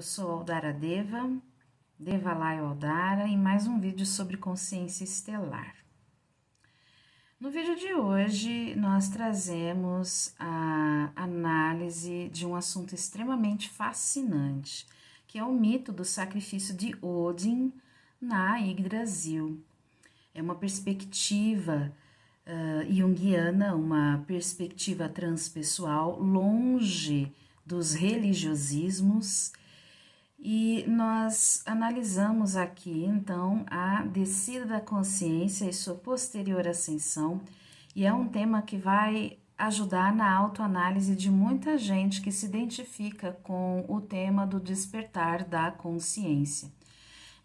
Eu sou Aldara Deva, Devalayo Aldara, em mais um vídeo sobre consciência estelar. No vídeo de hoje, nós trazemos a análise de um assunto extremamente fascinante, que é o mito do sacrifício de Odin na Yggdrasil. É uma perspectiva junguiana, uma perspectiva transpessoal, longe dos religiosismos, e nós analisamos aqui, então, a descida da consciência e sua posterior ascensão, e é um tema que vai ajudar na autoanálise de muita gente que se identifica com o tema do despertar da consciência.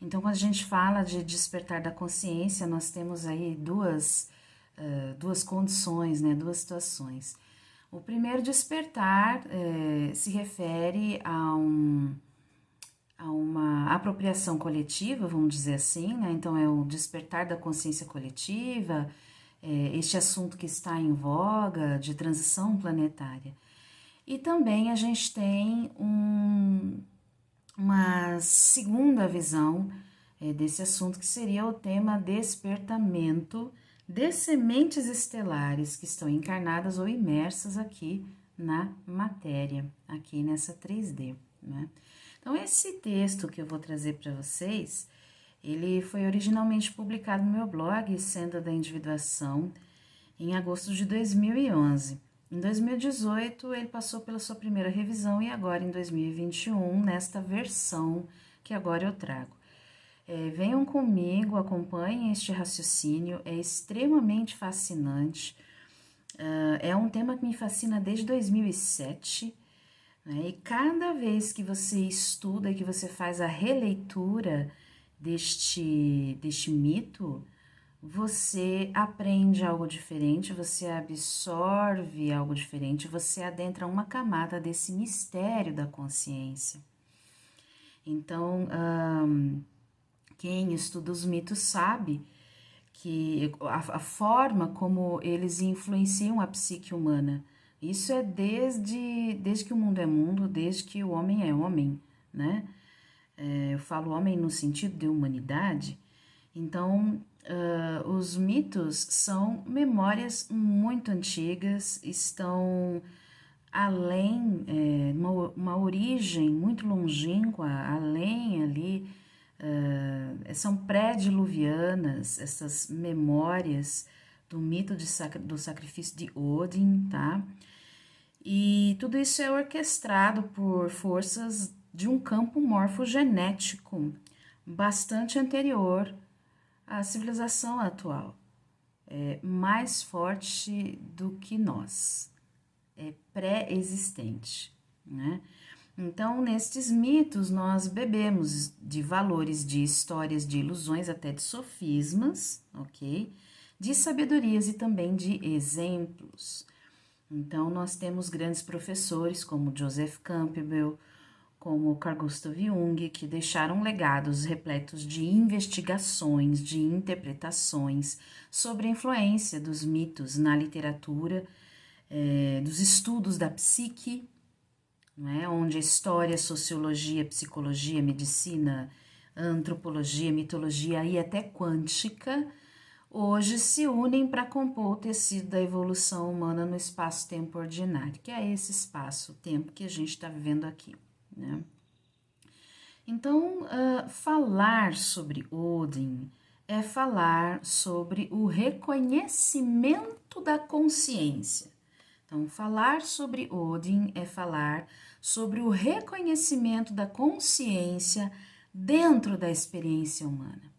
Então, quando a gente fala de despertar da consciência, nós temos aí duas condições, né, duas situações. O primeiro despertar se refere a uma apropriação coletiva, vamos dizer assim, né? Então é o despertar da consciência coletiva, este assunto que está em voga de transição planetária. E também a gente tem uma segunda visão desse assunto, que seria o tema despertamento de sementes estelares que estão encarnadas ou imersas aqui na matéria, aqui nessa 3D, né? Então, esse texto que eu vou trazer para vocês, ele foi originalmente publicado no meu blog, Senda da Individuação, em agosto de 2011. Em 2018, ele passou pela sua primeira revisão e agora em 2021, nesta versão que agora eu trago. Venham comigo, acompanhem este raciocínio, é extremamente fascinante. É um tema que me fascina desde 2007, né? E cada vez que você estuda e que você faz a releitura deste mito, você aprende algo diferente, você absorve algo diferente, você adentra uma camada desse mistério da consciência. Então, quem estuda os mitos sabe que a forma como eles influenciam a psique humana, isso é desde que o mundo é mundo, desde que o homem é homem, né? Eu falo homem no sentido de humanidade. Então, os mitos são memórias muito antigas, estão além, uma origem muito longínqua, além ali, são pré-diluvianas, essas memórias do mito do sacrifício de Odin, tá? E tudo isso é orquestrado por forças de um campo morfogenético bastante anterior à civilização atual. É mais forte do que nós, é pré-existente, né? Então, nestes mitos, nós bebemos de valores, de histórias, de ilusões, até de sofismas, ok? De sabedorias e também de exemplos. Então, nós temos grandes professores como Joseph Campbell, como Carl Gustav Jung, que deixaram legados repletos de investigações, de interpretações sobre a influência dos mitos na literatura, dos estudos da psique, né, onde a história, sociologia, psicologia, medicina, antropologia, mitologia e até quântica hoje se unem para compor o tecido da evolução humana no espaço-tempo ordinário, que é esse espaço-tempo que a gente está vivendo aqui, né? Então, falar sobre Odin é falar sobre o reconhecimento da consciência. Então, falar sobre Odin é falar sobre o reconhecimento da consciência dentro da experiência humana.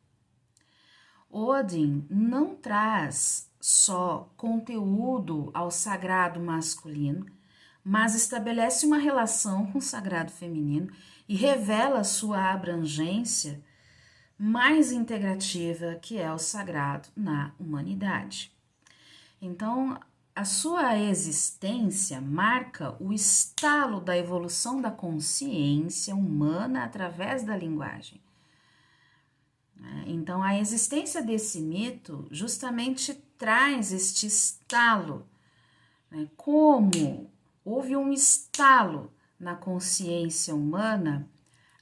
Odin não traz só conteúdo ao sagrado masculino, mas estabelece uma relação com o sagrado feminino e revela sua abrangência mais integrativa, que é o sagrado na humanidade. Então, a sua existência marca o estalo da evolução da consciência humana através da linguagem. Então, a existência desse mito justamente traz este estalo, né? Como houve um estalo na consciência humana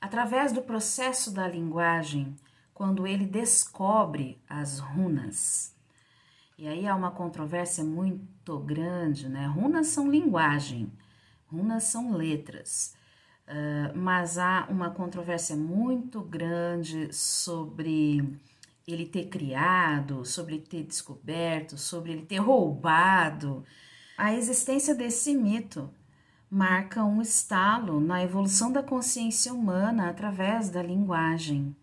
através do processo da linguagem, quando ele descobre as runas. E aí há uma controvérsia muito grande, né? Runas são linguagem, runas são letras, mas há uma controvérsia muito grande sobre ele ter criado, sobre ele ter descoberto, sobre ele ter roubado. A existência desse mito marca um estalo na evolução da consciência humana através da linguagem.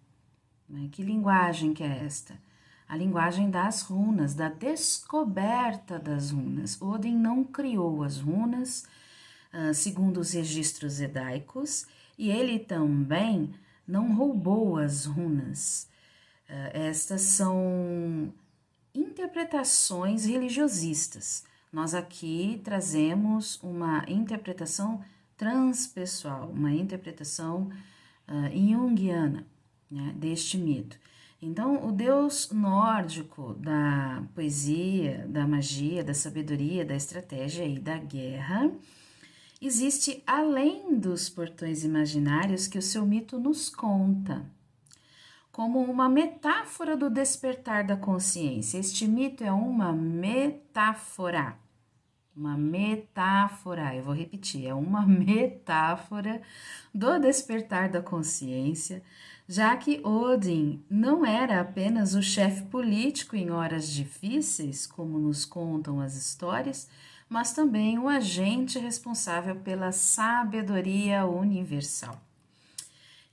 Que linguagem que é esta? A linguagem das runas, da descoberta das runas. Odin não criou as runas, segundo os registros hedaicos, e ele também não roubou as runas. Estas são interpretações religiosistas. Nós aqui trazemos uma interpretação transpessoal, uma interpretação junguiana, né, deste mito. Então, o deus nórdico da poesia, da magia, da sabedoria, da estratégia e da guerra existe além dos portões imaginários que o seu mito nos conta, como uma metáfora do despertar da consciência. Este mito é uma metáfora. Uma metáfora, eu vou repetir, é uma metáfora do despertar da consciência, já que Odin não era apenas o chefe político em horas difíceis, como nos contam as histórias, mas também o agente responsável pela sabedoria universal.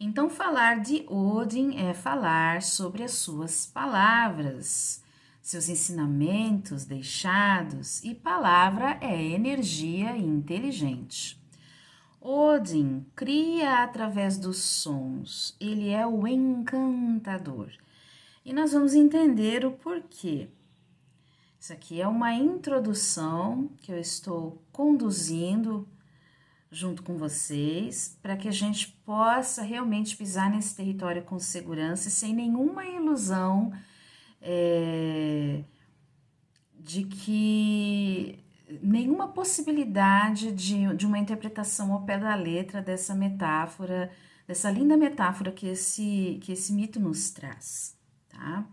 Então, falar de Odin é falar sobre as suas palavras, seus ensinamentos deixados, e palavra é energia inteligente. Odin cria através dos sons, ele é o encantador. E nós vamos entender o porquê. Isso aqui é uma introdução que eu estou conduzindo junto com vocês, para que a gente possa realmente pisar nesse território com segurança e sem nenhuma ilusão de que nenhuma possibilidade de uma interpretação ao pé da letra dessa metáfora, dessa linda metáfora que esse mito nos traz, tá?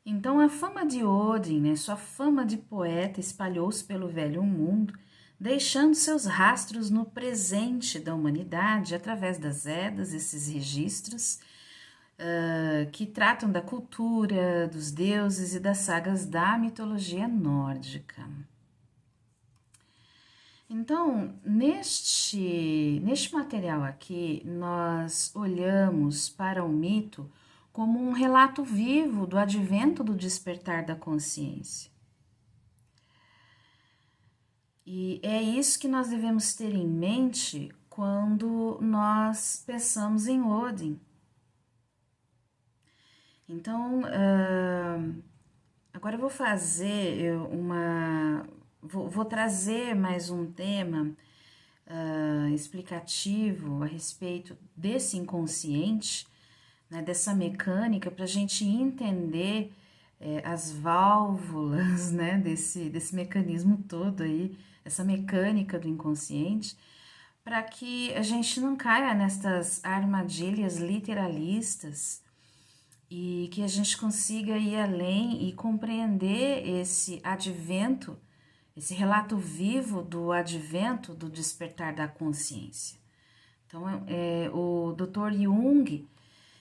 Então, a fama de Odin, né, sua fama de poeta espalhou-se pelo velho mundo, deixando seus rastros no presente da humanidade através das Edas, esses registros que tratam da cultura, dos deuses e das sagas da mitologia nórdica. Então, neste material aqui, nós olhamos para o mito como um relato vivo do advento do despertar da consciência. E é isso que nós devemos ter em mente quando nós pensamos em Odin. Então, agora eu vou fazer vou trazer mais um tema explicativo a respeito desse inconsciente, né, dessa mecânica, para a gente entender as válvulas, né, desse mecanismo todo aí, essa mecânica do inconsciente, para que a gente não caia nestas armadilhas literalistas e que a gente consiga ir além e compreender esse advento, esse relato vivo do advento do despertar da consciência. Então, o Dr. Jung,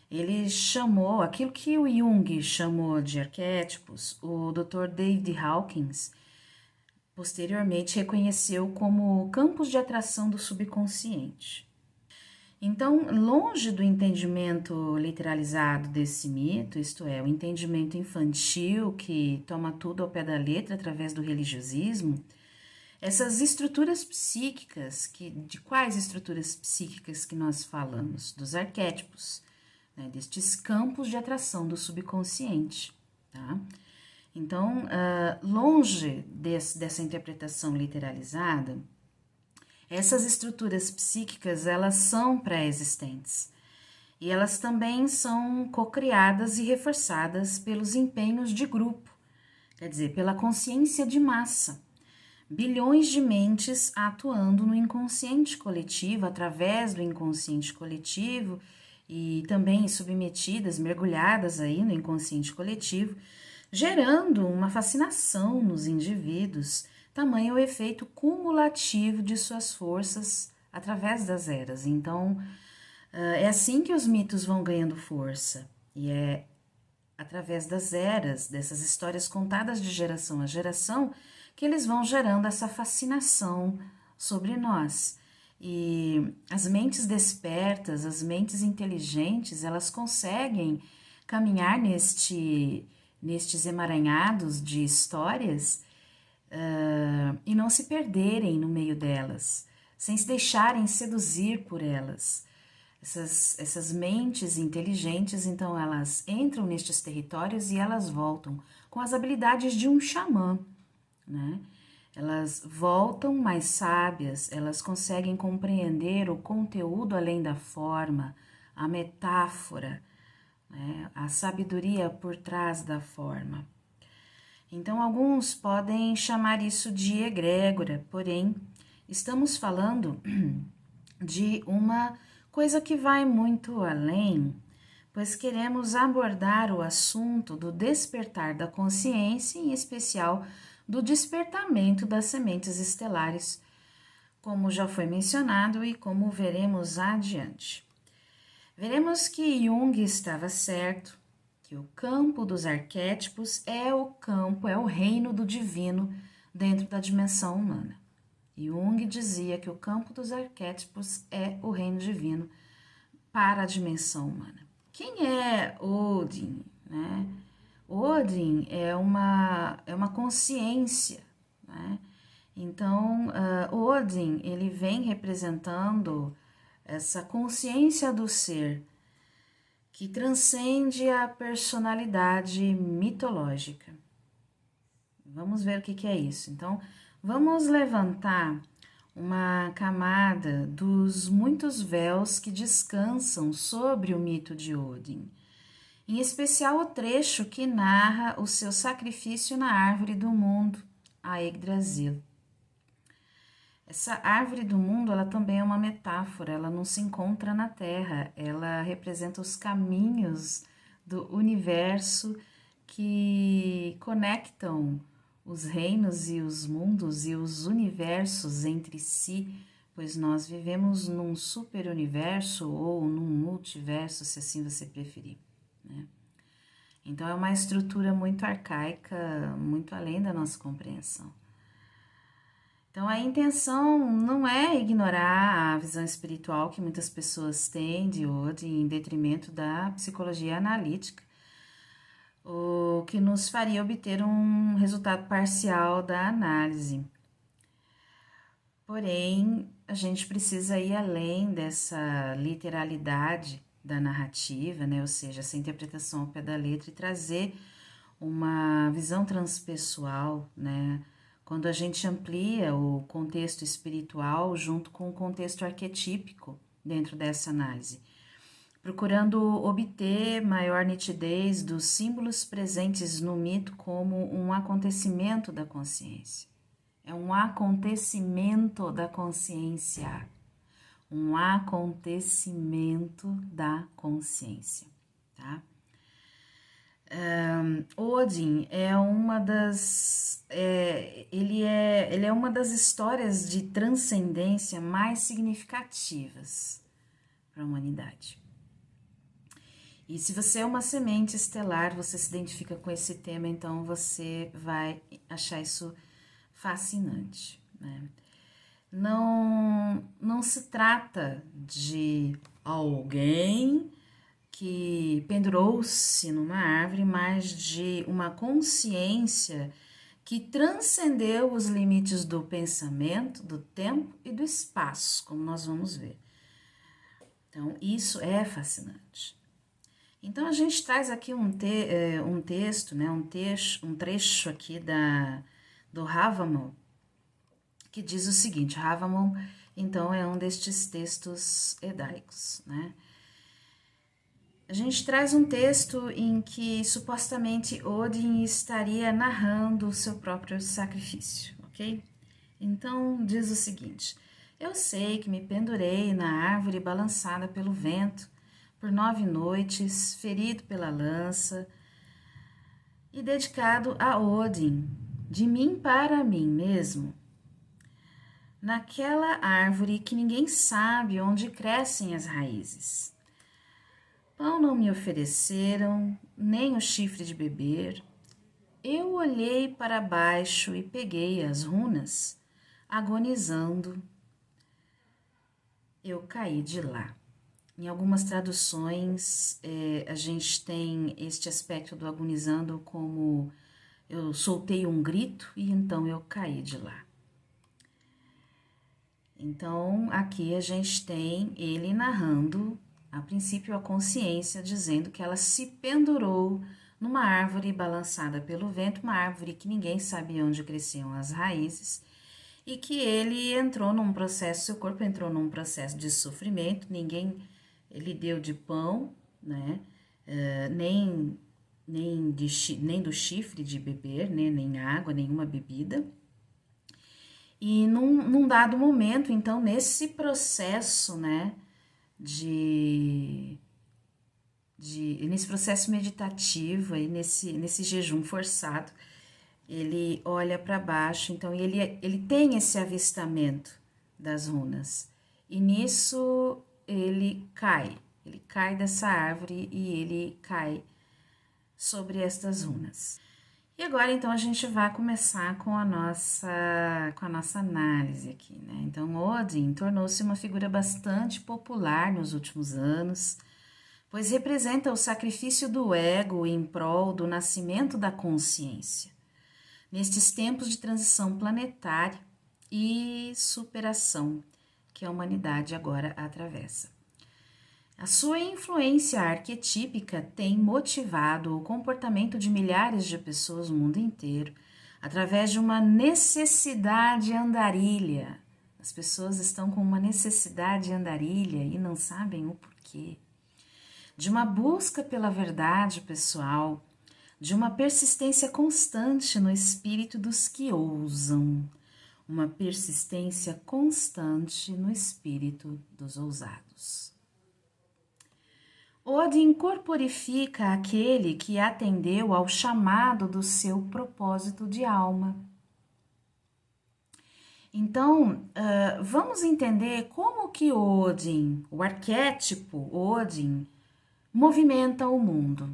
ele chamou aquilo que o Jung chamou de arquétipos, o Dr. David Hawkins posteriormente reconheceu como campos de atração do subconsciente. Então, longe do entendimento literalizado desse mito, isto é, o entendimento infantil que toma tudo ao pé da letra através do religiosismo, essas estruturas psíquicas, de quais estruturas psíquicas que nós falamos? Dos arquétipos, né, destes campos de atração do subconsciente, tá? Então, longe dessa interpretação literalizada, essas estruturas psíquicas, elas são pré-existentes e elas também são cocriadas e reforçadas pelos empenhos de grupo, quer dizer, pela consciência de massa, bilhões de mentes atuando no inconsciente coletivo, através do inconsciente coletivo, e também submetidas, mergulhadas aí no inconsciente coletivo, gerando uma fascinação nos indivíduos, tamanho o efeito cumulativo de suas forças através das eras. Então, é assim que os mitos vão ganhando força, e é através das eras, dessas histórias contadas de geração a geração, que eles vão gerando essa fascinação sobre nós. E as mentes despertas, as mentes inteligentes, elas conseguem caminhar nestes emaranhados de histórias e não se perderem no meio delas, sem se deixarem seduzir por elas. Essas mentes inteligentes, então, elas entram nestes territórios e elas voltam com as habilidades de um xamã, né? Elas voltam mais sábias, elas conseguem compreender o conteúdo além da forma, a metáfora, né? A sabedoria por trás da forma. Então, alguns podem chamar isso de egrégora, porém, estamos falando de uma coisa que vai muito além, pois queremos abordar o assunto do despertar da consciência, em especial do despertamento das sementes estelares, como já foi mencionado e como veremos adiante. Veremos que Jung estava certo, que o campo dos arquétipos é o reino do divino dentro da dimensão humana. Jung dizia que o campo dos arquétipos é o reino divino para a dimensão humana. Quem é Odin, né? Odin é uma consciência, né? Então, Odin, ele vem representando essa consciência do ser que transcende a personalidade mitológica. Vamos ver o que é isso. Então, vamos levantar uma camada dos muitos véus que descansam sobre o mito de Odin, em especial o trecho que narra o seu sacrifício na árvore do mundo, a Yggdrasil. Essa árvore do mundo, ela também é uma metáfora, ela não se encontra na Terra, ela representa os caminhos do universo que conectam os reinos e os mundos e os universos entre si, pois nós vivemos num super universo ou num multiverso, se assim você preferir, né? Então é uma estrutura muito arcaica, muito além da nossa compreensão. Então a intenção não é ignorar a visão espiritual que muitas pessoas têm de Odin em detrimento da psicologia analítica, o que nos faria obter um resultado parcial da análise. Porém, a gente precisa ir além dessa literalidade da narrativa, né? Ou seja, essa interpretação ao pé da letra e trazer uma visão transpessoal, né? Quando a gente amplia o contexto espiritual junto com o contexto arquetípico dentro dessa análise, procurando obter maior nitidez dos símbolos presentes no mito como um acontecimento da consciência. É um acontecimento da consciência. Um acontecimento da consciência, tá? Odin é uma das ele é uma das histórias de transcendência mais significativas para a humanidade. E se você é uma semente estelar, você se identifica com esse tema, então você vai achar isso fascinante, né? Não se trata de alguém que pendurou-se numa árvore, mas de uma consciência que transcendeu os limites do pensamento, do tempo e do espaço, como nós vamos ver. Então, isso é fascinante. Então, a gente traz aqui um texto, né, um trecho aqui do Havamol, que diz o seguinte. Havamol, então, é um destes textos edaicos, né? A gente traz um texto em que supostamente Odin estaria narrando o seu próprio sacrifício, ok? Então diz o seguinte: eu sei que me pendurei na árvore balançada pelo vento por 9 noites, ferido pela lança e dedicado a Odin, de mim para mim mesmo, naquela árvore que ninguém sabe onde crescem as raízes. Pão não me ofereceram, nem o chifre de beber. Eu olhei para baixo e peguei as runas, agonizando. Eu caí de lá. Em algumas traduções, a gente tem este aspecto do agonizando como eu soltei um grito e então eu caí de lá. Então, aqui a gente tem ele narrando, a princípio, a consciência, dizendo que ela se pendurou numa árvore balançada pelo vento, uma árvore que ninguém sabia onde cresciam as raízes, e que ele entrou num processo, seu corpo entrou num processo de sofrimento, ninguém lhe deu de pão, né? Nem do chifre de beber, né? Nem água, nenhuma bebida. E num dado momento, então, nesse processo, né, nesse processo meditativo e nesse jejum forçado, ele olha para baixo, então ele tem esse avistamento das runas. E nisso ele cai dessa árvore e ele cai sobre estas runas. E agora, então, a gente vai começar com a nossa análise aqui, né? Então, Odin tornou-se uma figura bastante popular nos últimos anos, pois representa o sacrifício do ego em prol do nascimento da consciência, nestes tempos de transição planetária e superação que a humanidade agora atravessa. A sua influência arquetípica tem motivado o comportamento de milhares de pessoas no mundo inteiro através de uma necessidade andarilha. As pessoas estão com uma necessidade andarilha e não sabem o porquê. De uma busca pela verdade pessoal, de uma persistência constante no espírito dos que ousam, uma persistência constante no espírito dos ousados. Odin corporifica aquele que atendeu ao chamado do seu propósito de alma. Então, vamos entender como que Odin, o arquétipo Odin, movimenta o mundo.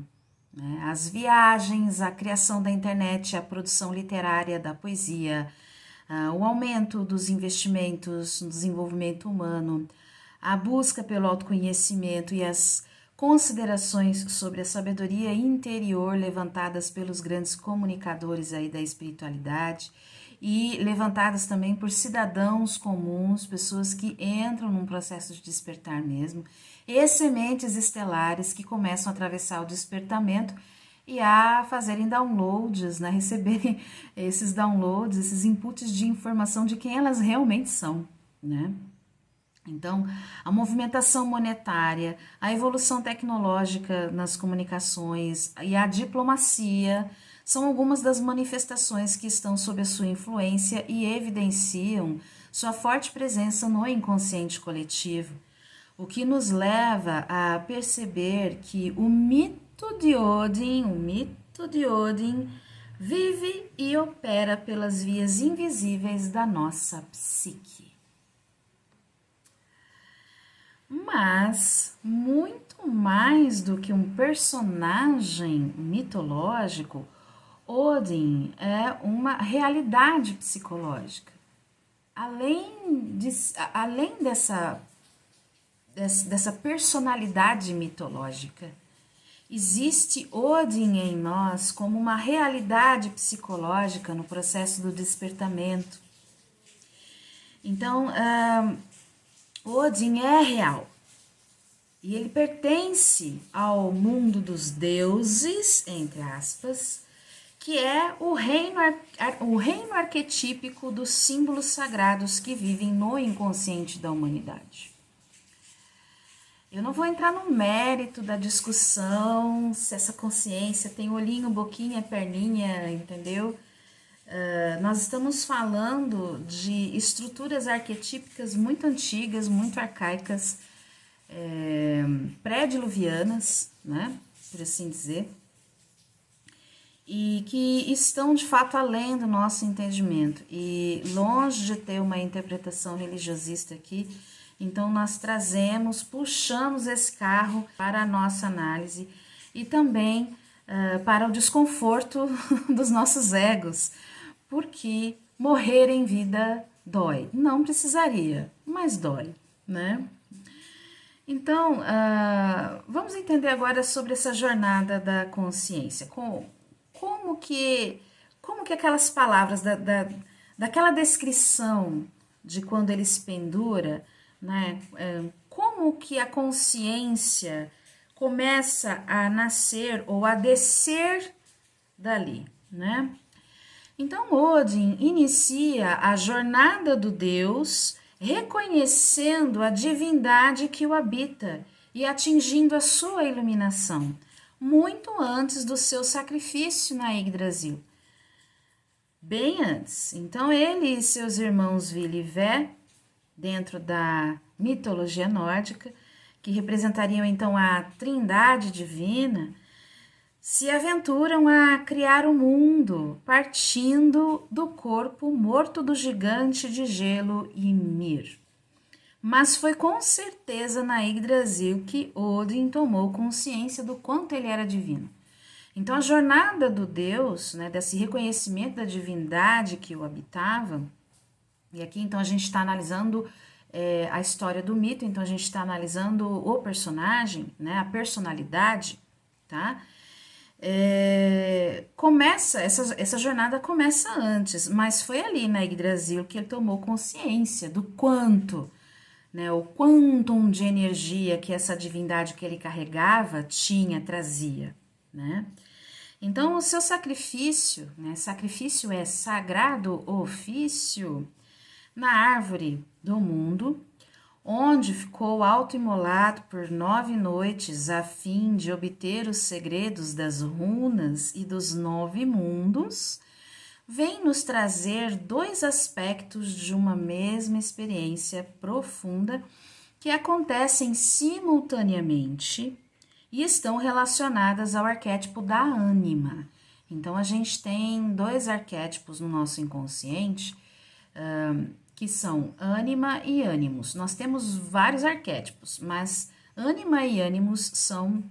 Né? As viagens, a criação da internet, a produção literária da poesia, o aumento dos investimentos no desenvolvimento humano, a busca pelo autoconhecimento e as considerações sobre a sabedoria interior levantadas pelos grandes comunicadores aí da espiritualidade e levantadas também por cidadãos comuns, pessoas que entram num processo de despertar mesmo, e sementes estelares que começam a atravessar o despertamento e a fazerem downloads, né, receberem esses downloads, esses inputs de informação de quem elas realmente são, né? Então, a movimentação monetária, a evolução tecnológica nas comunicações e a diplomacia são algumas das manifestações que estão sob a sua influência e evidenciam sua forte presença no inconsciente coletivo, o que nos leva a perceber que o mito de Odin vive e opera pelas vias invisíveis da nossa psique. Mas, muito mais do que um personagem mitológico, Odin é uma realidade psicológica. Além dessa personalidade mitológica, existe Odin em nós como uma realidade psicológica no processo do despertamento. Então, Odin é real e ele pertence ao mundo dos deuses, entre aspas, que é o reino arquetípico dos símbolos sagrados que vivem no inconsciente da humanidade. Eu não vou entrar no mérito da discussão, se essa consciência tem olhinho, boquinha, perninha, entendeu? nós estamos falando de estruturas arquetípicas muito antigas, muito arcaicas, pré-diluvianas, né, por assim dizer, e que estão de fato além do nosso entendimento e longe de ter uma interpretação religiosista aqui. Então nós puxamos esse carro para a nossa análise e também para o desconforto dos nossos egos, porque morrer em vida dói. Não precisaria, mas dói, né? Então, vamos entender agora sobre essa jornada da consciência. Como que aquelas palavras daquela descrição de quando ele se pendura, né? Como que a consciência começa a nascer ou a descer dali, né? Então, Odin inicia a jornada do Deus reconhecendo a divindade que o habita e atingindo a sua iluminação, muito antes do seu sacrifício na Yggdrasil. Bem antes. Então, ele e seus irmãos Vili e Vé, dentro da mitologia nórdica, que representariam então a trindade divina, se aventuram a criar o mundo, partindo do corpo morto do gigante de gelo Ymir. Mas foi com certeza na Yggdrasil que Odin tomou consciência do quanto ele era divino. Então a jornada do Deus, né, desse reconhecimento da divindade que o habitava, e aqui então a gente está analisando a história do mito, então a gente está analisando o personagem, né, a personalidade, tá? Essa jornada começa antes, mas foi ali na Yggdrasil que ele tomou consciência do quanto, né, o quantum de energia que essa divindade que ele carregava trazia, né? Então, o seu sacrifício, né, sacrifício é sagrado ofício, na árvore do mundo, onde ficou auto-imolado por 9 noites a fim de obter os segredos das runas e dos 9 mundos, vem nos trazer 2 aspectos de uma mesma experiência profunda que acontecem simultaneamente e estão relacionadas ao arquétipo da ânima. Então, a gente tem 2 arquétipos no nosso inconsciente, que são ânima e ânimos. Nós temos vários arquétipos, mas ânima e ânimos são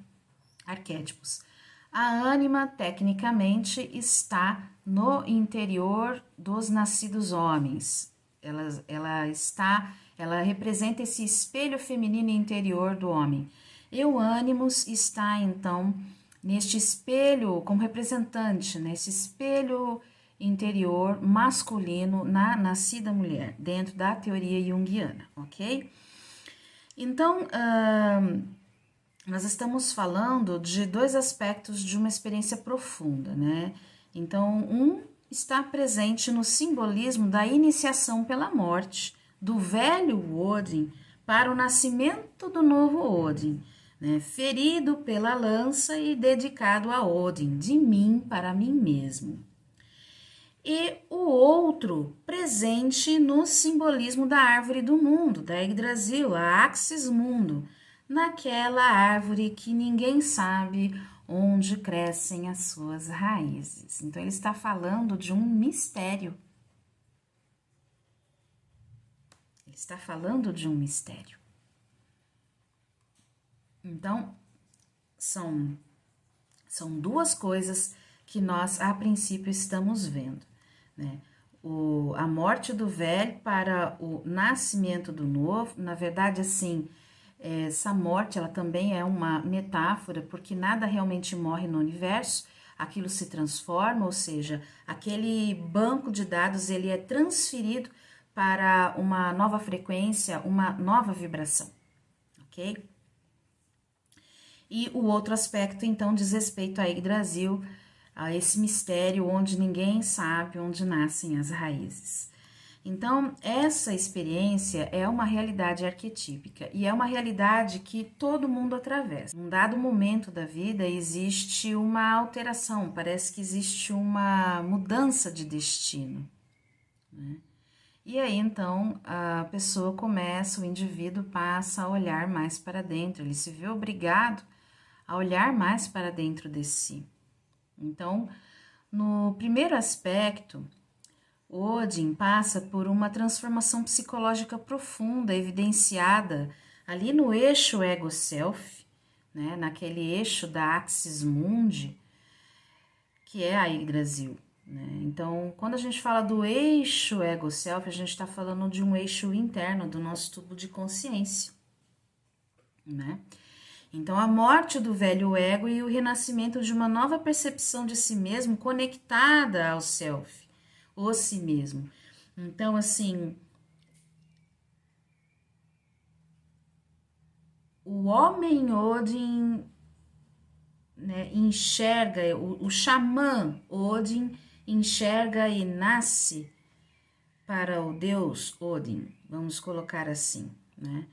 arquétipos. A ânima, tecnicamente, está no interior dos nascidos homens. Ela representa esse espelho feminino interior do homem. E o ânimos está, então, neste espelho, como representante, nesse espelho interior masculino na nascida mulher, dentro da teoria junguiana, ok? Então, nós estamos falando de 2 aspectos de uma experiência profunda, né? Então, um está presente no simbolismo da iniciação pela morte, do velho Odin para o nascimento do novo Odin, né? Ferido pela lança e dedicado a Odin, de mim para mim mesmo. E o outro presente no simbolismo da árvore do mundo, da Yggdrasil, a Axis Mundo, naquela árvore que ninguém sabe onde crescem as suas raízes. Então, ele está falando de um mistério. Ele está falando de um mistério. Então, são 2 coisas que nós, a princípio, estamos vendo, né? A morte do velho para o nascimento do novo. Na verdade, assim, essa morte, ela também é uma metáfora, porque nada realmente morre no universo, aquilo se transforma, ou seja, aquele banco de dados, ele é transferido para uma nova frequência, uma nova vibração, ok? E o outro aspecto, então, diz respeito a Yggdrasil, a esse mistério onde ninguém sabe onde nascem as raízes. Então, essa experiência é uma realidade arquetípica e é uma realidade que todo mundo atravessa. Num dado momento da vida existe uma alteração, parece que existe uma mudança de destino, né? E aí, então, a pessoa começa, o indivíduo passa a olhar mais para dentro, ele se vê obrigado a olhar mais para dentro de si. Então, no primeiro aspecto, Odin passa por uma transformação psicológica profunda, evidenciada ali no eixo ego-self, né, naquele eixo da axis mundi, que é a Yggdrasil, né? Então, quando a gente fala do eixo ego-self, a gente está falando de um eixo interno do nosso tubo de consciência, né? Então, a morte do velho ego e o renascimento de uma nova percepção de si mesmo conectada ao self, o si mesmo. Então, assim, o homem Odin, né, enxerga, o xamã Odin enxerga e nasce para o deus Odin, vamos colocar assim, né?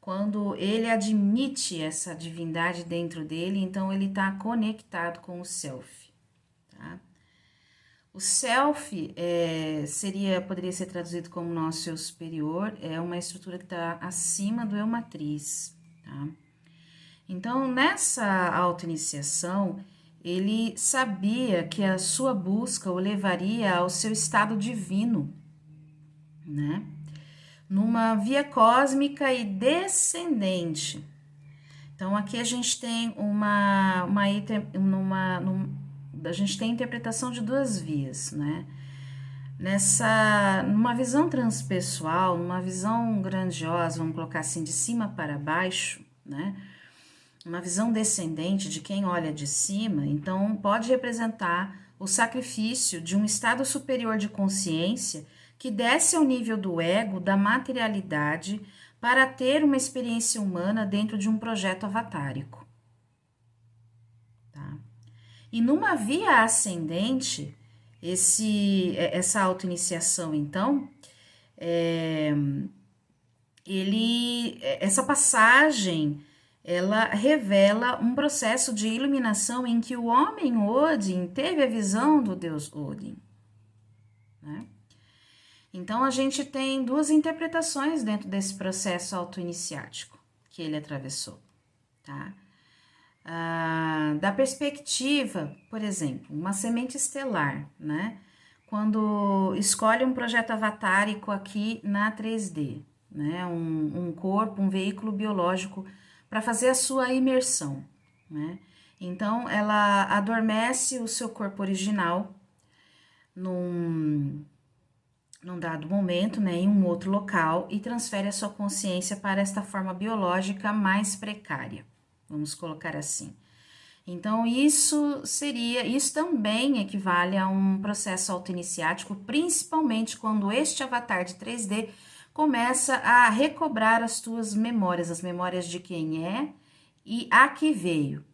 Quando ele admite essa divindade dentro dele, então ele está conectado com o self, tá? O self poderia ser traduzido como nosso eu superior, é uma estrutura que está acima do eu matriz, tá? Então, nessa autoiniciação, ele sabia que a sua busca o levaria ao seu estado divino, né? Numa via cósmica e descendente. Então, aqui a gente tem a gente tem a interpretação de duas vias, né? Numa visão transpessoal, numa visão grandiosa, vamos colocar assim, de cima para baixo, né? Uma visão descendente de quem olha de cima, então pode representar o sacrifício de um estado superior de consciência que desce ao nível do ego, da materialidade, para ter uma experiência humana dentro de um projeto avatárico. Tá? E numa via ascendente, essa autoiniciação, então, essa passagem, ela revela um processo de iluminação em que o homem Odin teve a visão do deus Odin, né? Então, a gente tem duas interpretações dentro desse processo autoiniciático que ele atravessou, tá? Da perspectiva, por exemplo, uma semente estelar, né? Quando escolhe um projeto avatárico aqui na 3D, né? Um corpo, um veículo biológico para fazer a sua imersão, né? Então, ela adormece o seu corpo original num dado momento, né, em um outro local e transfere a sua consciência para esta forma biológica mais precária, vamos colocar assim. Então, isso também equivale a um processo autoiniciático, principalmente quando este avatar de 3D começa a recobrar as tuas memórias, as memórias de quem é e a que veio,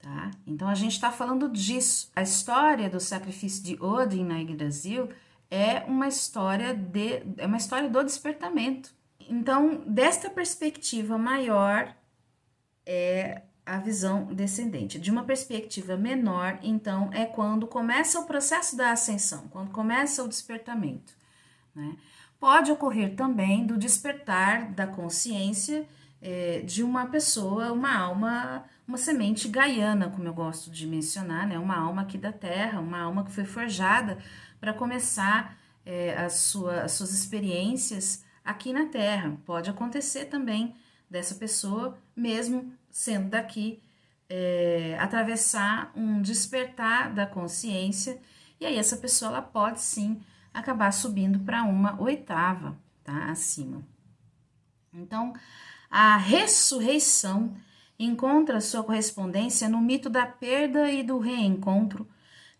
tá? Então, a gente está falando disso. A história do sacrifício de Odin na Yggdrasil é uma história do despertamento. Então, desta perspectiva maior é a visão descendente. De uma perspectiva menor, então, é quando começa o processo da ascensão, quando começa o despertamento, né? Pode ocorrer também do despertar da consciência de uma pessoa, uma alma, uma semente gaiana, como eu gosto de mencionar, né? Uma alma aqui da Terra, uma alma que foi forjada para começar as suas experiências aqui na Terra. Pode acontecer também dessa pessoa, mesmo sendo daqui, atravessar um despertar da consciência, e aí essa pessoa ela pode sim acabar subindo para uma oitava, tá? Acima. Então, a ressurreição encontra sua correspondência no mito da perda e do reencontro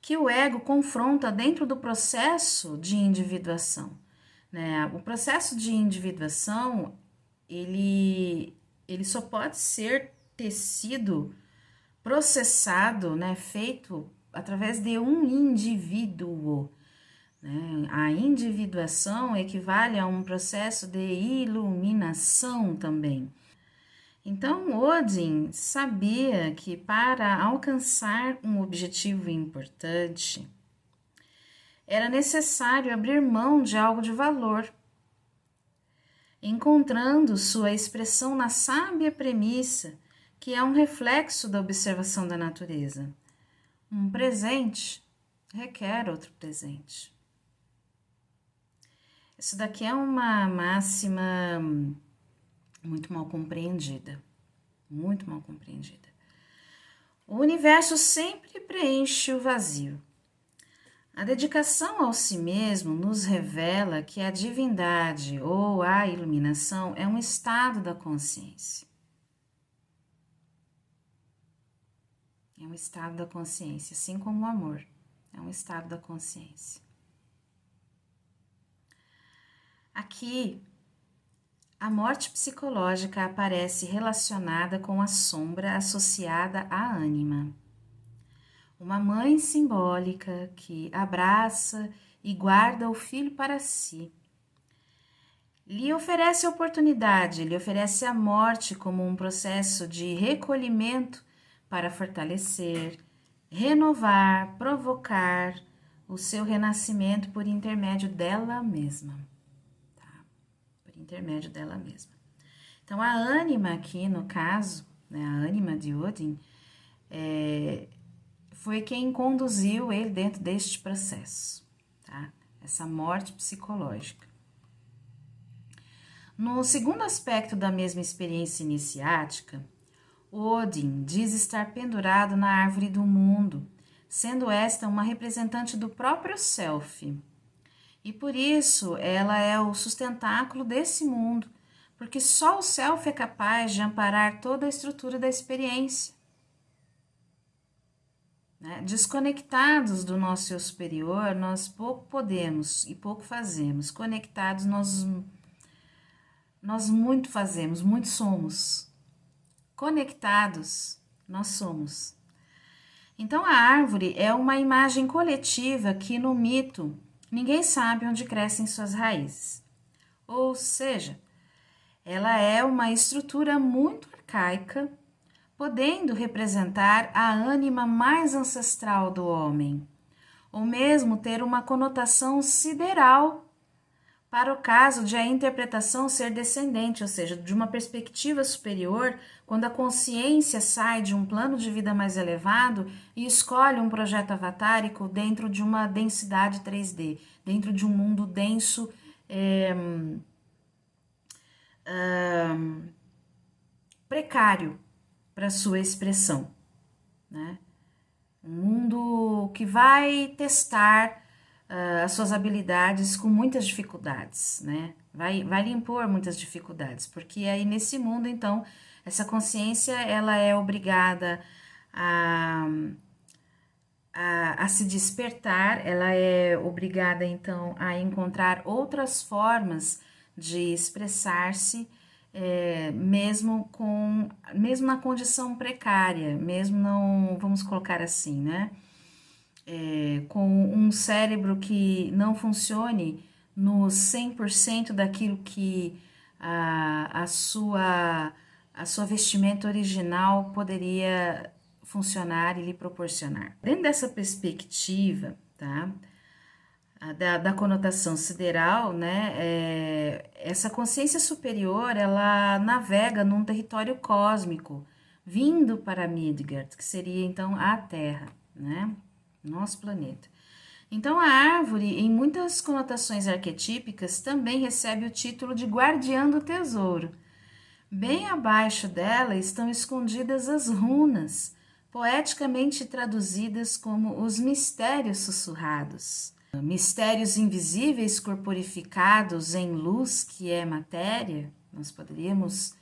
que o ego confronta dentro do processo de individuação, né? O processo de individuação, ele só pode ter sido processado, né, feito através de um indivíduo, né? A individuação equivale a um processo de iluminação também. Então, Odin sabia que para alcançar um objetivo importante, era necessário abrir mão de algo de valor, encontrando sua expressão na sábia premissa, que é um reflexo da observação da natureza. Um presente requer outro presente. Isso daqui é uma máxima muito mal compreendida, muito mal compreendida. O universo sempre preenche o vazio. A dedicação ao si mesmo nos revela que a divindade ou a iluminação é um estado da consciência. É um estado da consciência, assim como o amor é um estado da consciência. Aqui, a morte psicológica aparece relacionada com a sombra associada à ânima. Uma mãe simbólica que abraça e guarda o filho para si. Lhe oferece a oportunidade, lhe oferece a morte como um processo de recolhimento para fortalecer, renovar, provocar o seu renascimento por intermédio dela mesma. Tá? Por intermédio dela mesma. Então, a ânima aqui, no caso, né, a ânima de Odin, foi quem conduziu ele dentro deste processo, tá? Essa morte psicológica. No segundo aspecto da mesma experiência iniciática, Odin diz estar pendurado na árvore do mundo, sendo esta uma representante do próprio Self. E por isso ela é o sustentáculo desse mundo, porque só o Self é capaz de amparar toda a estrutura da experiência. Desconectados do nosso eu superior, nós pouco podemos e pouco fazemos. Conectados, nós muito fazemos, muito somos. Conectados, nós somos. Então, a árvore é uma imagem coletiva que, no mito, ninguém sabe onde crescem suas raízes. Ou seja, ela é uma estrutura muito arcaica, podendo representar a ânima mais ancestral do homem, ou mesmo ter uma conotação sideral para o caso de a interpretação ser descendente, ou seja, de uma perspectiva superior, quando a consciência sai de um plano de vida mais elevado e escolhe um projeto avatárico dentro de uma densidade 3D, dentro de um mundo denso, precário para sua expressão, né? Um mundo que vai testar as suas habilidades com muitas dificuldades, né? Vai lhe impor muitas dificuldades, porque aí nesse mundo, então, essa consciência, ela é obrigada a se despertar, ela é obrigada, então, a encontrar outras formas de expressar-se, mesmo na condição precária, mesmo não, vamos colocar assim, né? Com um cérebro que não funcione no 100% daquilo que a sua vestimenta original poderia funcionar e lhe proporcionar. Dentro dessa perspectiva, tá? Da conotação sideral, né? Essa consciência superior, ela navega num território cósmico, vindo para Midgard, que seria então a Terra, né? Nosso planeta. Então, a árvore, em muitas conotações arquetípicas, também recebe o título de guardiã do tesouro. Bem abaixo dela estão escondidas as runas, poeticamente traduzidas como os mistérios sussurrados. Mistérios invisíveis corporificados em luz, que é matéria, nós poderíamos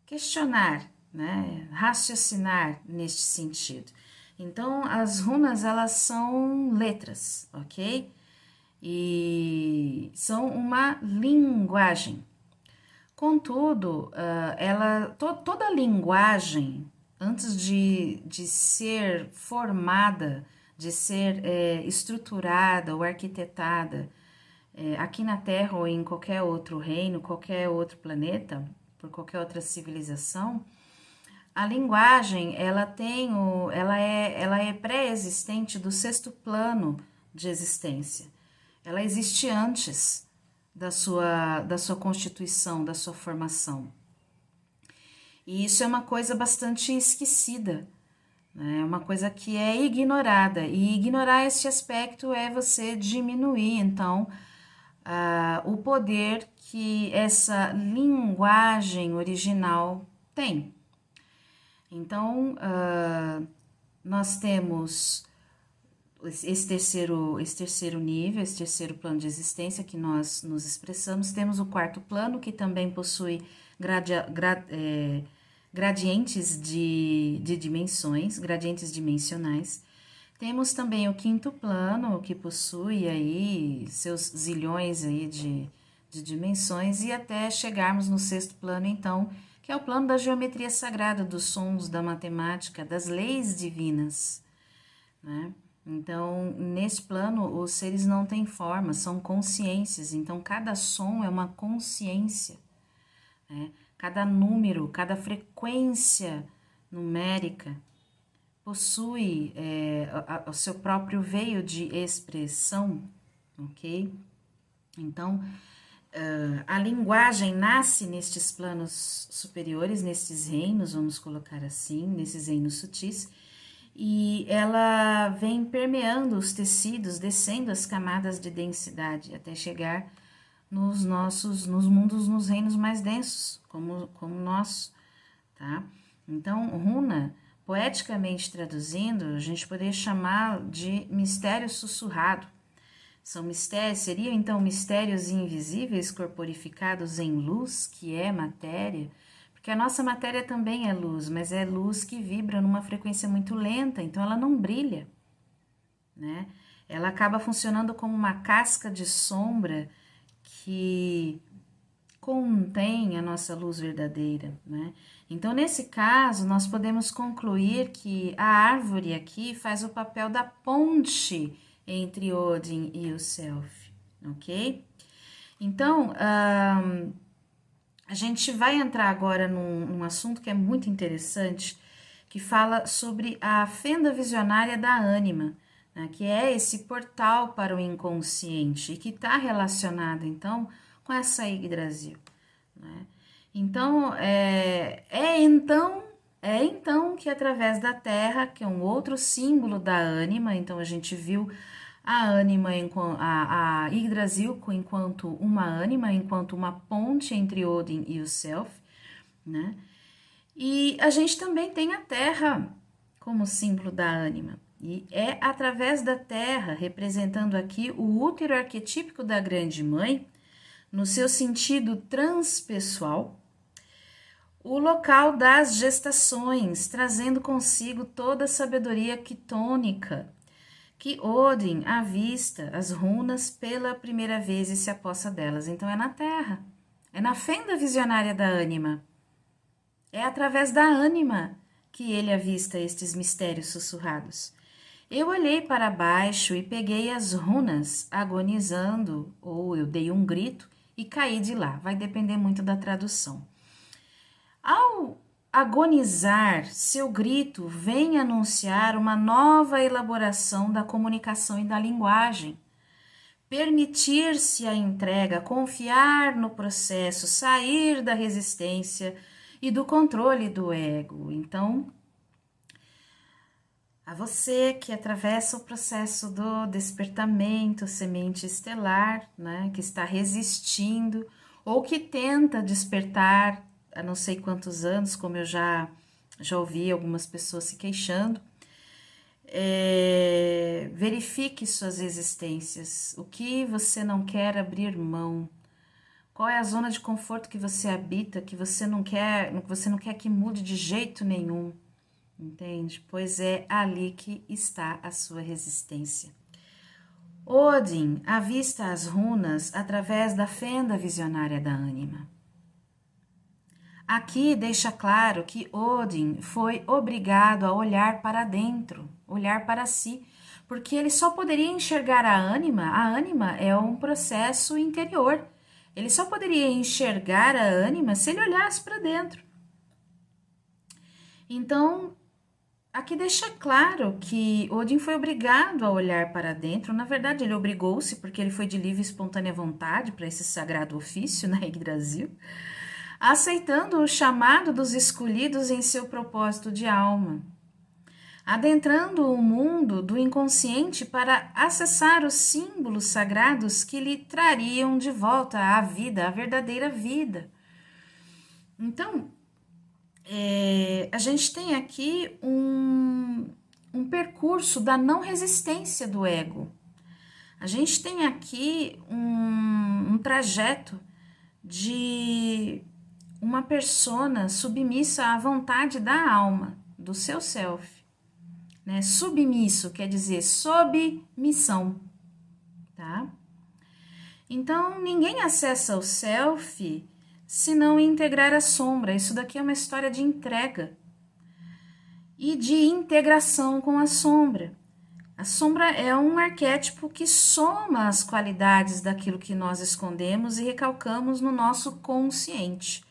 questionar, né? Raciocinar neste sentido. Então, as runas, elas são letras, ok? E são uma linguagem. Contudo, toda linguagem, antes de ser formada de ser estruturada ou arquitetada aqui na Terra ou em qualquer outro reino, qualquer outro planeta, por qualquer outra civilização, a linguagem ela é pré-existente do sexto plano de existência. Ela existe antes da sua constituição, da sua formação. E isso é uma coisa bastante esquecida, né? É uma coisa que é ignorada. E ignorar este aspecto é você diminuir, então, o poder que essa linguagem original tem. Então, nós temos esse terceiro nível, esse terceiro plano de existência que nós nos expressamos. Temos o quarto plano, que também possui gradientes de dimensões, gradientes dimensionais. Temos também o quinto plano, que possui aí seus zilhões aí de dimensões, e até chegarmos no sexto plano, então, que é o plano da geometria sagrada, dos sons, da matemática, das leis divinas, né? Então, nesse plano, os seres não têm forma, são consciências. Então, cada som é uma consciência, né? Cada número, cada frequência numérica possui o seu próprio veio de expressão, ok? Então, a linguagem nasce nestes planos superiores, nestes reinos, vamos colocar assim, nesses reinos sutis, e ela vem permeando os tecidos, descendo as camadas de densidade, até chegar nos mundos, nos reinos mais densos, como o nosso, tá? Então, runa, poeticamente traduzindo, a gente poderia chamar de mistério sussurrado. São mistérios, seriam então mistérios invisíveis corporificados em luz, que é matéria, porque a nossa matéria também é luz, mas é luz que vibra numa frequência muito lenta, então ela não brilha, né? Ela acaba funcionando como uma casca de sombra que contém a nossa luz verdadeira, né? Então, nesse caso, nós podemos concluir que a árvore aqui faz o papel da ponte entre Odin e o Self, ok? Então, a gente vai entrar agora num assunto que é muito interessante, que fala sobre a fenda visionária da ânima, né, que é esse portal para o inconsciente e que está relacionado, então, com essa Yggdrasil, né? Então, então que através da Terra, que é um outro símbolo da ânima, então a gente viu a ânima, a Yggdrasil enquanto uma ânima, enquanto uma ponte entre Odin e o Self, né? E a gente também tem a Terra como símbolo da ânima. E é através da Terra, representando aqui o útero arquetípico da Grande Mãe, no seu sentido transpessoal, o local das gestações, trazendo consigo toda a sabedoria quitônica, que Odin avista as runas pela primeira vez e se apossa delas. Então é na Terra, é na fenda visionária da ânima, é através da ânima que ele avista estes mistérios sussurrados. Eu olhei para baixo e peguei as runas, agonizando, ou eu dei um grito e caí de lá. Vai depender muito da tradução. Ao agonizar, seu grito vem anunciar uma nova elaboração da comunicação e da linguagem. Permitir-se a entrega, confiar no processo, sair da resistência e do controle do ego. Então, a você que atravessa o processo do despertamento, semente estelar, né, que está resistindo ou que tenta despertar há não sei quantos anos, como eu já ouvi algumas pessoas se queixando, verifique suas existências, o que você não quer abrir mão, qual é a zona de conforto que você habita, que você não quer que mude de jeito nenhum. Entende? Pois é ali que está a sua resistência. Odin avista as runas através da fenda visionária da ânima. Aqui deixa claro que Odin foi obrigado a olhar para dentro, olhar para si, porque ele só poderia enxergar a ânima é um processo interior. Ele só poderia enxergar a ânima se ele olhasse para dentro. Então, aqui deixa claro que Odin foi obrigado a olhar para dentro. Na verdade, ele obrigou-se porque ele foi de livre e espontânea vontade para esse sagrado ofício na Yggdrasil, aceitando o chamado dos escolhidos em seu propósito de alma, adentrando o mundo do inconsciente para acessar os símbolos sagrados que lhe trariam de volta à vida, à verdadeira vida. Então, a gente tem aqui um percurso da não resistência do ego. A gente tem aqui um trajeto de uma persona submissa à vontade da alma, do seu self. Né? Submisso quer dizer sob missão, tá? Então, ninguém acessa o self se não integrar a sombra. Isso daqui é uma história de entrega e de integração com a sombra. A sombra é um arquétipo que soma as qualidades daquilo que nós escondemos e recalcamos no nosso consciente.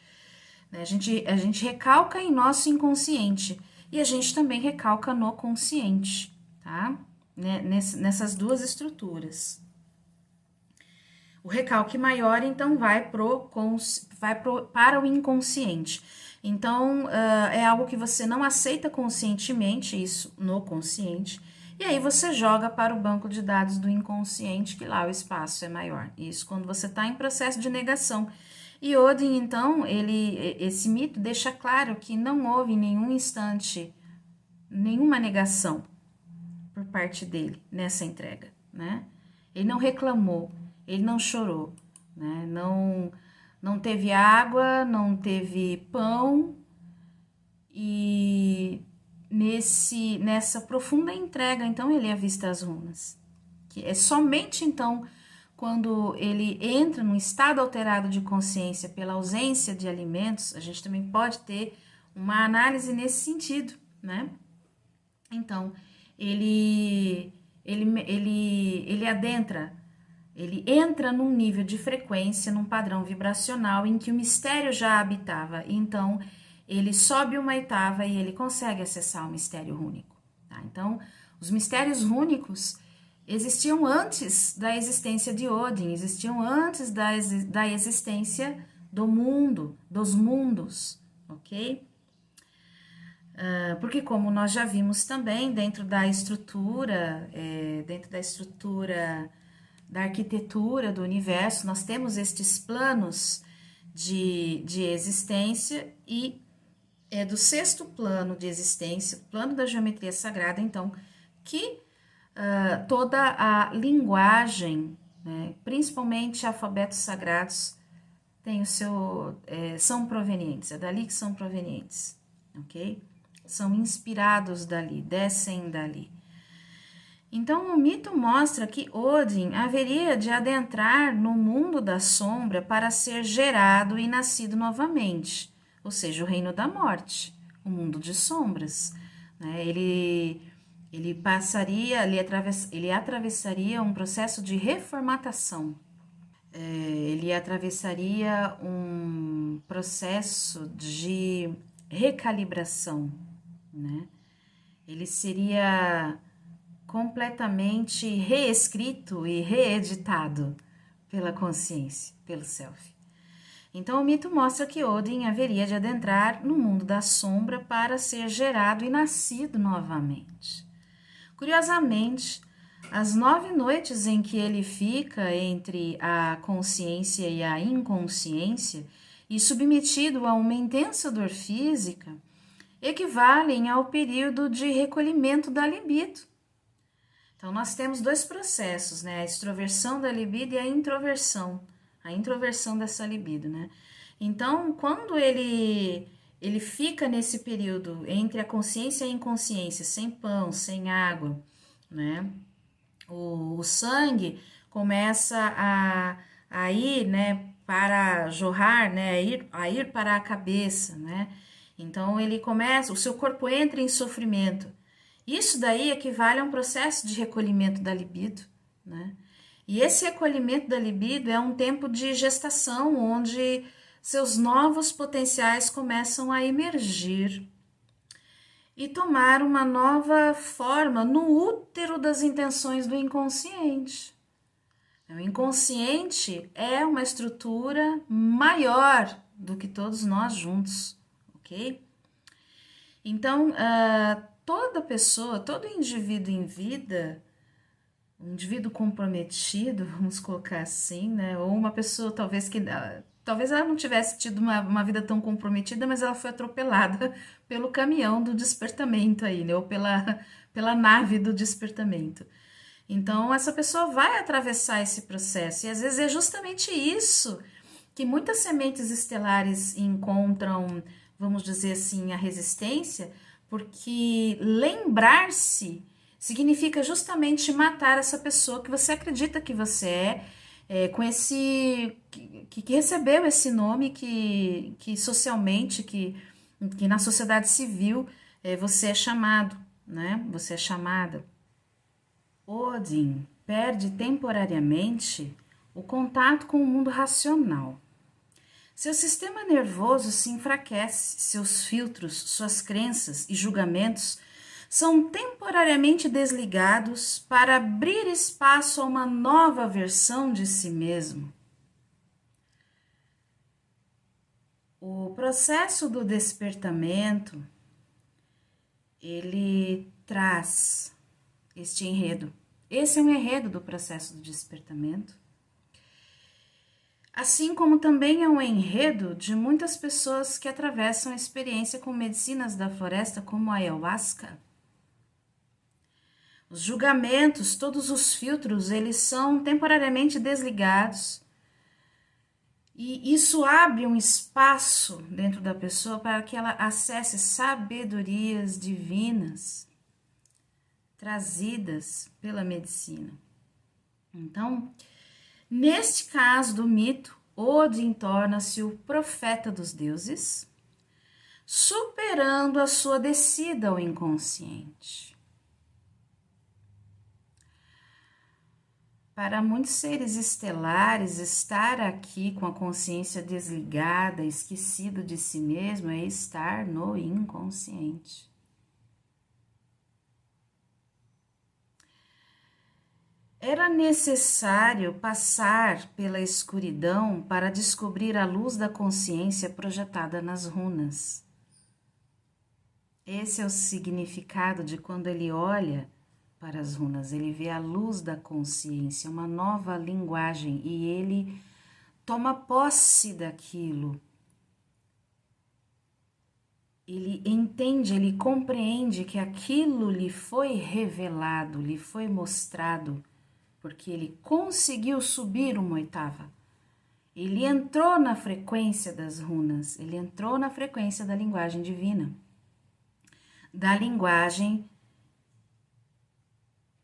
A gente recalca em nosso inconsciente e a gente também recalca no consciente, tá? Nessas duas estruturas. O recalque maior, então, vai para o inconsciente. Então, é algo que você não aceita conscientemente, isso no consciente, e aí você joga para o banco de dados do inconsciente, que lá o espaço é maior. Isso quando você está em processo de negação. E Odin, então, esse mito deixa claro que não houve em nenhum instante nenhuma negação por parte dele nessa entrega, né? Ele não reclamou, ele não chorou, né? Não teve água, não teve pão, e nessa profunda entrega, então, ele avista as runas. Que é somente, então, quando ele entra num estado alterado de consciência pela ausência de alimentos, a gente também pode ter uma análise nesse sentido, né? Então, ele entra num nível de frequência, num padrão vibracional em que o mistério já habitava. Então, ele sobe uma oitava e ele consegue acessar o mistério rúnico. Tá? Então, os mistérios rúnicos existiam antes da existência de Odin, existiam antes da existência do mundo, dos mundos, ok? Porque como nós já vimos também dentro da estrutura da arquitetura do universo, nós temos estes planos de existência e é do sexto plano de existência, plano da geometria sagrada, então, que toda a linguagem, né, principalmente alfabetos sagrados, tem são provenientes, é dali que são provenientes, ok? São inspirados dali, descem dali. Então, o mito mostra que Odin haveria de adentrar no mundo da sombra para ser gerado e nascido novamente, ou seja, o reino da morte, o mundo de sombras. Né? Ele atravessaria um processo de reformatação. Ele atravessaria um processo de recalibração, né? Ele seria completamente reescrito e reeditado pela consciência, pelo self. Então, o mito mostra que Odin haveria de adentrar no mundo da sombra para ser gerado e nascido novamente. Curiosamente, as 9 noites em que ele fica entre a consciência e a inconsciência e submetido a uma intensa dor física equivalem ao período de recolhimento da libido. Então, nós temos 2 processos, né? A extroversão da libido e a introversão dessa libido, né? Então, quando ele fica nesse período entre a consciência e a inconsciência, sem pão, sem água, né? O sangue começa a ir, né, para jorrar, né, a ir para a cabeça, né? Então, o seu corpo entra em sofrimento. Isso daí equivale a um processo de recolhimento da libido, né? E esse recolhimento da libido é um tempo de gestação, onde seus novos potenciais começam a emergir e tomar uma nova forma no útero das intenções do inconsciente. O inconsciente é uma estrutura maior do que todos nós juntos, ok? Então, toda pessoa, todo indivíduo em vida, um indivíduo comprometido, vamos colocar assim, né? Ou uma pessoa talvez ela não tivesse tido uma vida tão comprometida, mas ela foi atropelada pelo caminhão do despertamento aí, né? Ou pela nave do despertamento. Então, essa pessoa vai atravessar esse processo, e às vezes é justamente isso que muitas sementes estelares encontram, vamos dizer assim, a resistência, porque lembrar-se significa justamente matar essa pessoa que você acredita que você com esse que recebeu esse nome que socialmente, que na sociedade civil você é chamado, né? Você é chamada. Odin perde temporariamente o contato com o mundo racional. Seu sistema nervoso se enfraquece, seus filtros, suas crenças e julgamentos são temporariamente desligados para abrir espaço a uma nova versão de si mesmo. O processo do despertamento, ele traz este enredo. Esse é um enredo do processo do despertamento. Assim como também é um enredo de muitas pessoas que atravessam a experiência com medicinas da floresta, como a ayahuasca. Os julgamentos, todos os filtros, eles são temporariamente desligados. E isso abre um espaço dentro da pessoa para que ela acesse sabedorias divinas trazidas pela medicina. Então, neste caso do mito, Odin torna-se o profeta dos deuses, superando a sua descida ao inconsciente. Para muitos seres estelares, estar aqui com a consciência desligada, esquecido de si mesmo, é estar no inconsciente. Era necessário passar pela escuridão para descobrir a luz da consciência projetada nas runas. Esse é o significado de quando ele olha para as runas, ele vê a luz da consciência, uma nova linguagem, e ele toma posse daquilo. Ele entende, ele compreende que aquilo lhe foi revelado, lhe foi mostrado, porque ele conseguiu subir uma oitava. Ele entrou na frequência das runas, ele entrou na frequência da linguagem divina, da linguagem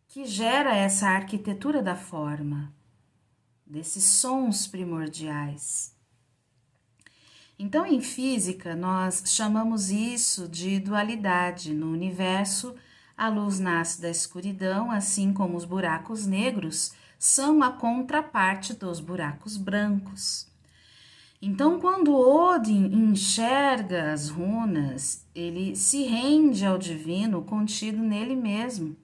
que gera essa arquitetura da forma, desses sons primordiais. Então, em física, nós chamamos isso de dualidade. No universo, a luz nasce da escuridão, assim como os buracos negros são a contraparte dos buracos brancos. Então, quando Odin enxerga as runas, ele se rende ao divino contido nele mesmo.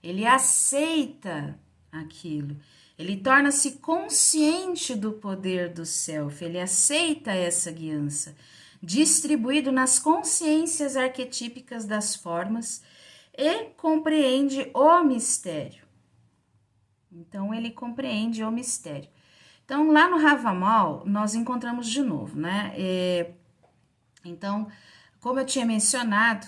Ele aceita aquilo. Ele torna-se consciente do poder do self. Ele aceita essa guiança, distribuído nas consciências arquetípicas das formas, e compreende o mistério. Então, ele compreende o mistério. Então, lá no Havamal, nós encontramos de novo, né? Então, como eu tinha mencionado,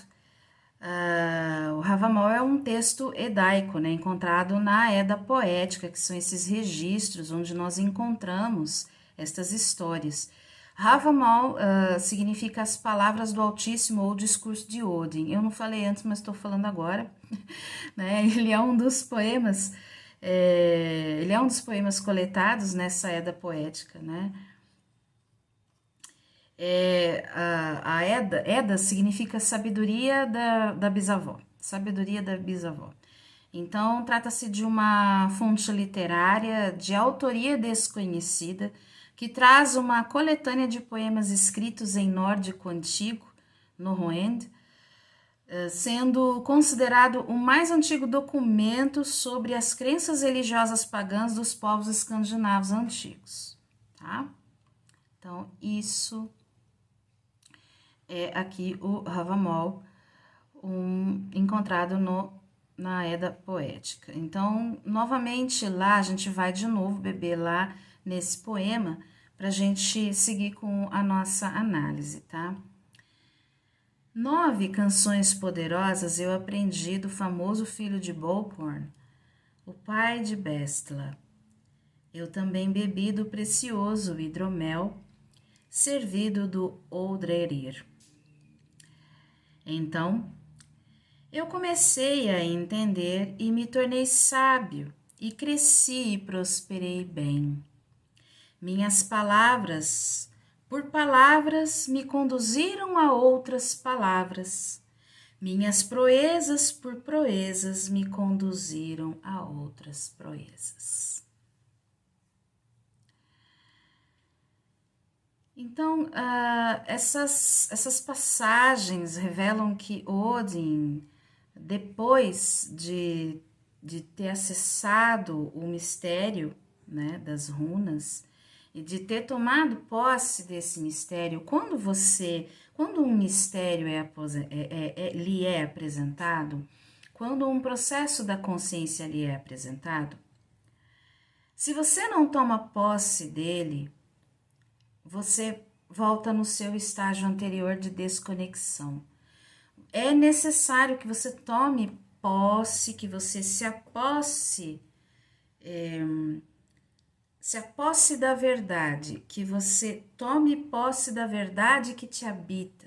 o Havamal é um texto edaico, né? Encontrado na Edda Poética, que são esses registros onde nós encontramos estas histórias. Havamal significa as palavras do Altíssimo ou o discurso de Odin. Eu não falei antes, mas estou falando agora. Né? Ele é um dos poemas... ele é um dos poemas coletados nessa Edda Poética, né? A Edda significa sabedoria da bisavó, sabedoria da bisavó. Então, trata-se de uma fonte literária de autoria desconhecida que traz uma coletânea de poemas escritos em nórdico antigo, no Hoend, sendo considerado o mais antigo documento sobre as crenças religiosas pagãs dos povos escandinavos antigos, tá? Então, isso é aqui o Havamal, encontrado na Edda Poética. Então, novamente, lá a gente vai de novo beber lá nesse poema para a gente seguir com a nossa análise, tá? 9 canções poderosas eu aprendi do famoso filho de Bolporn, o pai de Bestla. Eu também bebi do precioso hidromel, servido do Oldrerir. Então, eu comecei a entender e me tornei sábio, e cresci e prosperei bem. Minhas palavras, por palavras, me conduziram a outras palavras. Minhas proezas, por proezas, me conduziram a outras proezas. Então, essas passagens revelam que Odin, depois de ter acessado o mistério, né, das runas, e de ter tomado posse desse mistério, quando um mistério lhe é apresentado, quando um processo da consciência lhe é apresentado, se você não toma posse dele, você volta no seu estágio anterior de desconexão. É necessário que você tome posse, que você se aposse da verdade, que você tome posse da verdade que te habita,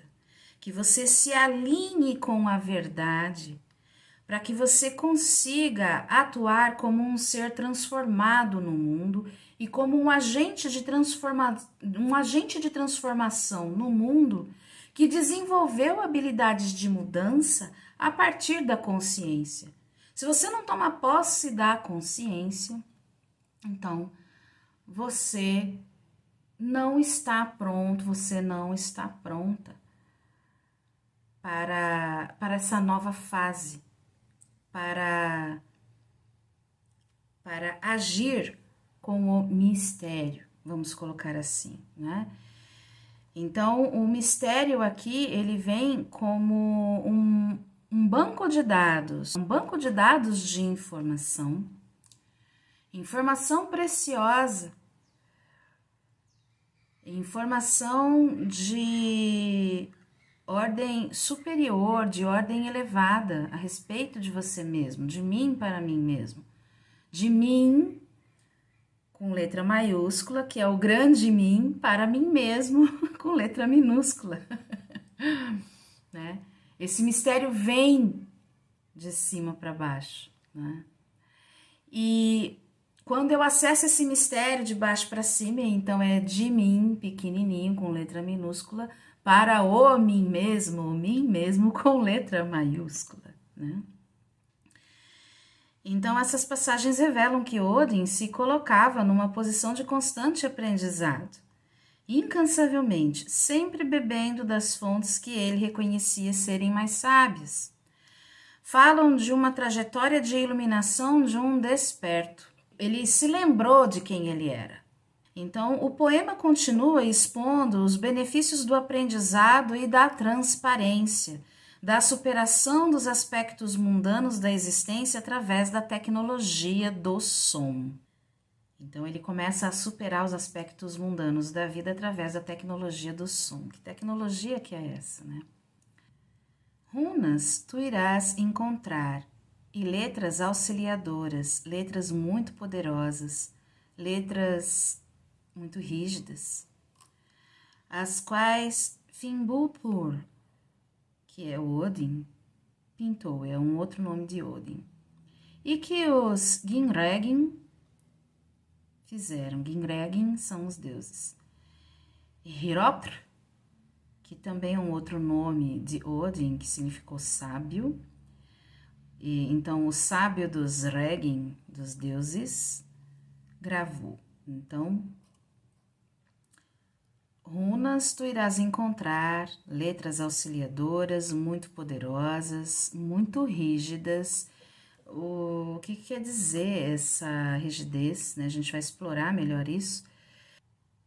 que você se alinhe com a verdade, para que você consiga atuar como um ser transformado no mundo e como um agente de transformação no mundo que desenvolveu habilidades de mudança a partir da consciência. Se você não toma posse da consciência, então você não está pronto, você não está pronta para essa nova fase, para agir com o mistério, vamos colocar assim, né? Então, o mistério aqui, ele vem como um banco de dados de informação preciosa, informação de ordem superior, de ordem elevada a respeito de você mesmo, de mim para mim mesmo, de mim com letra maiúscula, que é o grande mim, para mim mesmo com letra minúscula, né? Esse mistério vem de cima para baixo, né? E quando eu acesso esse mistério de baixo para cima, então é de mim, pequenininho, com letra minúscula, para o mim mesmo com letra maiúscula, né? Então, essas passagens revelam que Odin se colocava numa posição de constante aprendizado, incansavelmente, sempre bebendo das fontes que ele reconhecia serem mais sábias. Falam de uma trajetória de iluminação de um desperto. Ele se lembrou de quem ele era. Então, o poema continua expondo os benefícios do aprendizado e da transparência, da superação dos aspectos mundanos da existência através da tecnologia do som. Então, ele começa a superar os aspectos mundanos da vida através da tecnologia do som. Que tecnologia que é essa, né? Runas tu irás encontrar, e letras auxiliadoras, letras muito poderosas, letras muito rígidas, as quais Fimbulpur, que é o Odin, pintou, é um outro nome de Odin, e que os Ginregin fizeram. Ginregin são os deuses. Hiropr, que também é um outro nome de Odin, que significou sábio, Então, o sábio dos Regin, dos deuses, gravou. Então, runas tu irás encontrar, letras auxiliadoras muito poderosas, muito rígidas. O que quer dizer essa rigidez, né? A gente vai explorar melhor isso.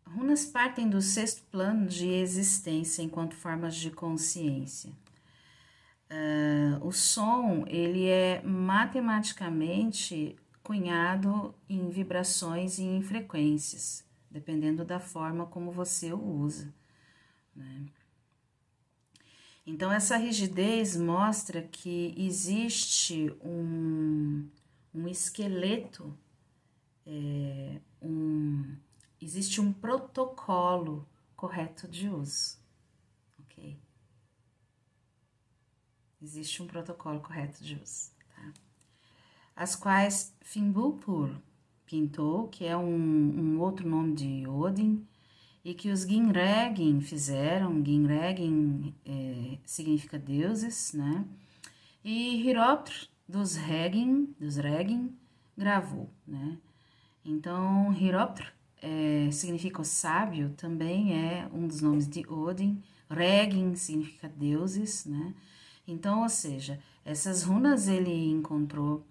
Runas partem do sexto plano de existência enquanto formas de consciência. O som, ele é matematicamente cunhado em vibrações e em frequências, dependendo da forma como você o usa, né? Então, essa rigidez mostra que existe um esqueleto, existe um protocolo correto de uso, ok? Existe um protocolo correto de uso, tá? As quais Fimbulpul pintou, que é um outro nome de Odin, e que os Ginregin fizeram. Ginregin significa deuses, né? E Hiróptero dos Regin, gravou, né? Então, Hiróptero significa o sábio, também é um dos nomes de Odin. Regin significa deuses, né? Então, ou seja, essas runas ele encontrou.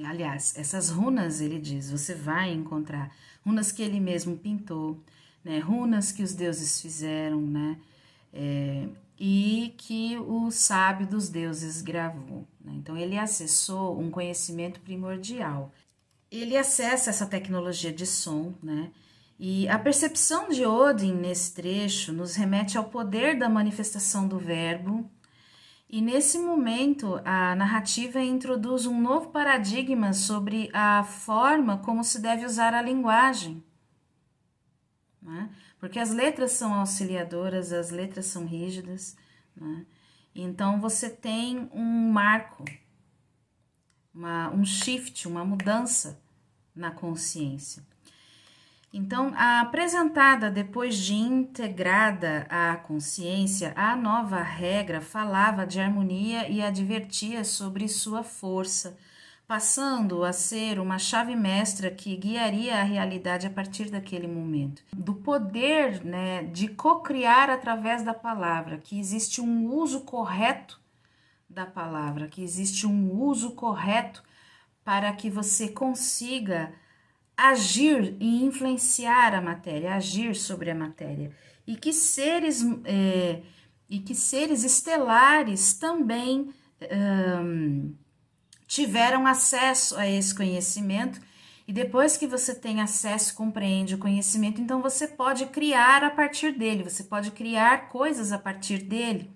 Aliás, essas runas, ele diz, você vai encontrar runas que ele mesmo pintou, né? Runas que os deuses fizeram, né? E que o sábio dos deuses gravou, né? Então, ele acessou um conhecimento primordial. Ele acessa essa tecnologia de som, né? E a percepção de Odin nesse trecho nos remete ao poder da manifestação do verbo. E nesse momento, a narrativa introduz um novo paradigma sobre a forma como se deve usar a linguagem, né? Porque as letras são auxiliadoras, as letras são rígidas, né? Então você tem um marco, um shift, uma mudança na consciência. Então, apresentada depois de integrada à consciência, a nova regra falava de harmonia e advertia sobre sua força, passando a ser uma chave mestra que guiaria a realidade a partir daquele momento. Do poder, né, de cocriar através da palavra, que existe um uso correto da palavra, que existe um uso correto para que você consiga agir e influenciar a matéria, agir sobre a matéria. E que seres estelares também tiveram acesso a esse conhecimento. E depois que você tem acesso, compreende o conhecimento, então você pode criar a partir dele, você pode criar coisas a partir dele.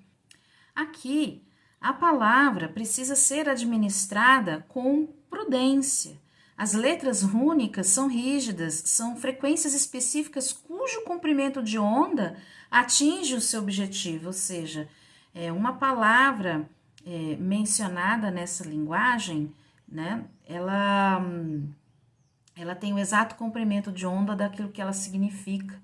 Aqui, a palavra precisa ser administrada com prudência. As letras rúnicas são rígidas, são frequências específicas cujo comprimento de onda atinge o seu objetivo, ou seja, uma palavra mencionada nessa linguagem, né, ela tem o exato comprimento de onda daquilo que ela significa,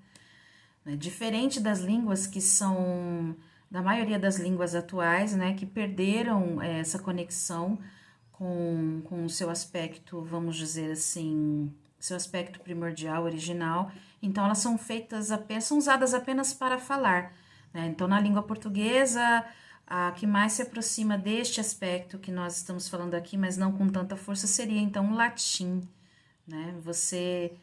né? Diferente das línguas que são, da maioria das línguas atuais, né, que perderam essa conexão com o seu aspecto, vamos dizer assim, seu aspecto primordial, original. Então, elas são feitas apenas, são usadas apenas para falar, né? Então, na língua portuguesa, a que mais se aproxima deste aspecto que nós estamos falando aqui, mas não com tanta força, seria então o latim, né? Você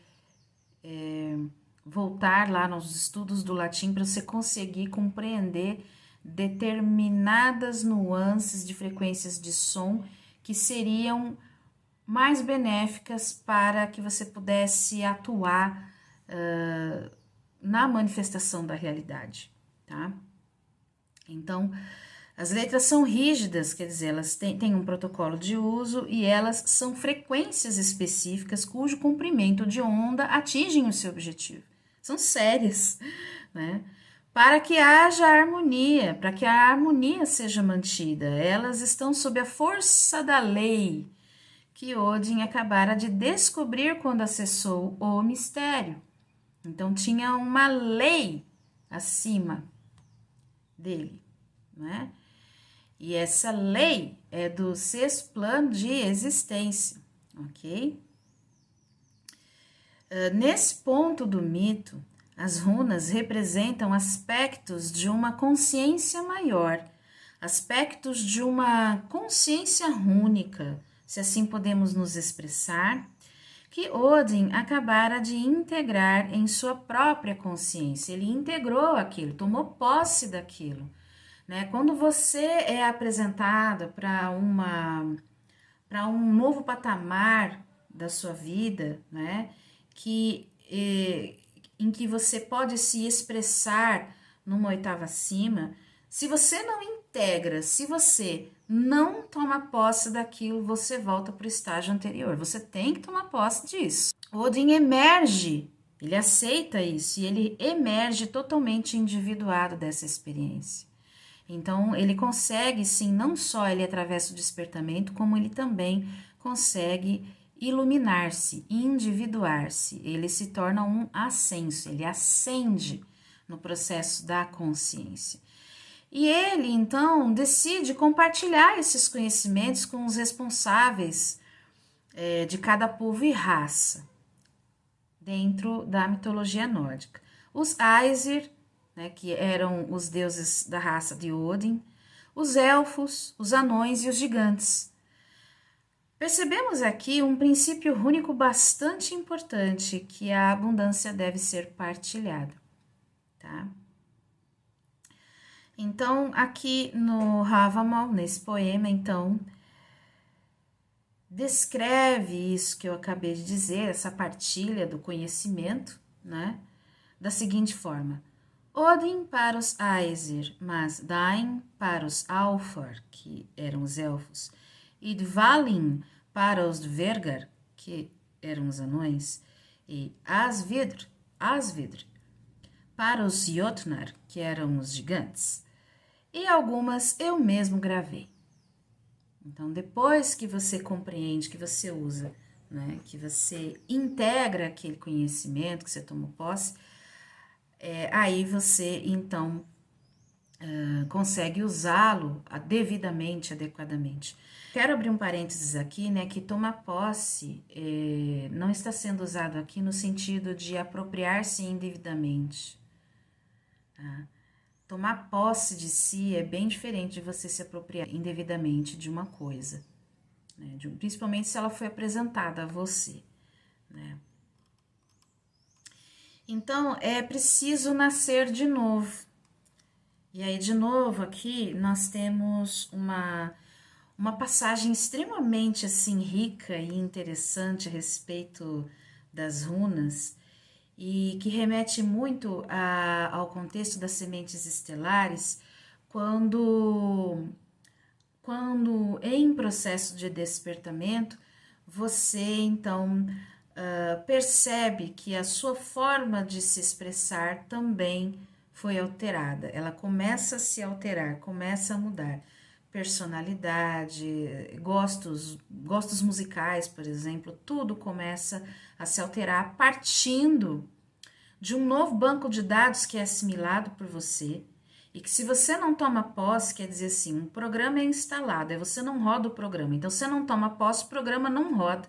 voltar lá nos estudos do latim para você conseguir compreender determinadas nuances de frequências de som que seriam mais benéficas para que você pudesse atuar na manifestação da realidade, tá? Então, as letras são rígidas, quer dizer, elas têm um protocolo de uso e elas são frequências específicas cujo comprimento de onda atingem o seu objetivo. São sérias, né? Para que haja harmonia, para que a harmonia seja mantida. Elas estão sob a força da lei que Odin acabara de descobrir quando acessou o mistério. Então, tinha uma lei acima dele, né? E essa lei é do sexto plano de existência, ok? Nesse ponto do mito, as runas representam aspectos de uma consciência maior, aspectos de uma consciência rúnica, se assim podemos nos expressar, que Odin acabara de integrar em sua própria consciência. Ele integrou aquilo, tomou posse daquilo, né? Quando você é apresentado para um novo patamar da sua vida, né? Em que você pode se expressar numa oitava acima, se você não integra, se você não toma posse daquilo, você volta para o estágio anterior. Você tem que tomar posse disso. Odin emerge, ele aceita isso e ele emerge totalmente individuado dessa experiência. Então, ele consegue, sim, não só ele atravessa o despertamento, como ele também consegue iluminar-se, individuar-se. Ele se torna um ascenso, ele ascende no processo da consciência. E ele, então, decide compartilhar esses conhecimentos com os responsáveis de cada povo e raça, dentro da mitologia nórdica. Os Aesir, né, que eram os deuses da raça de Odin, os elfos, os anões e os gigantes. Percebemos aqui um princípio rúnico bastante importante, que a abundância deve ser partilhada, tá? Então, aqui no Havamal, nesse poema, então, descreve isso que eu acabei de dizer, essa partilha do conhecimento, né? Da seguinte forma: Odin para os Aesir, mas Dain para os Alfar, que eram os elfos, e Dvalin para os Dvergar, que eram os anões, e Asvidr para os Jotnar, que eram os gigantes. E algumas eu mesmo gravei. Então, depois que você compreende, que você usa, né, que você integra aquele conhecimento que você tomou posse, aí você, então, consegue usá-lo devidamente, adequadamente. Quero abrir um parênteses aqui, né, que tomar posse não está sendo usado aqui no sentido de apropriar-se indevidamente, tá? Tomar posse de si é bem diferente de você se apropriar indevidamente de uma coisa, né? Principalmente se ela foi apresentada a você, né? Então, é preciso nascer de novo. E aí, de novo, aqui nós temos uma passagem extremamente, assim, rica e interessante a respeito das runas, e que remete muito ao contexto das sementes estelares, quando em processo de despertamento, você, então, percebe que a sua forma de se expressar também foi alterada. Ela começa a se alterar, começa a mudar. Personalidade, gostos musicais, por exemplo, tudo começa a se alterar partindo de um novo banco de dados que é assimilado por você e que, se você não toma posse, quer dizer assim, um programa é instalado, aí você não roda o programa, então você não toma posse, o programa não roda,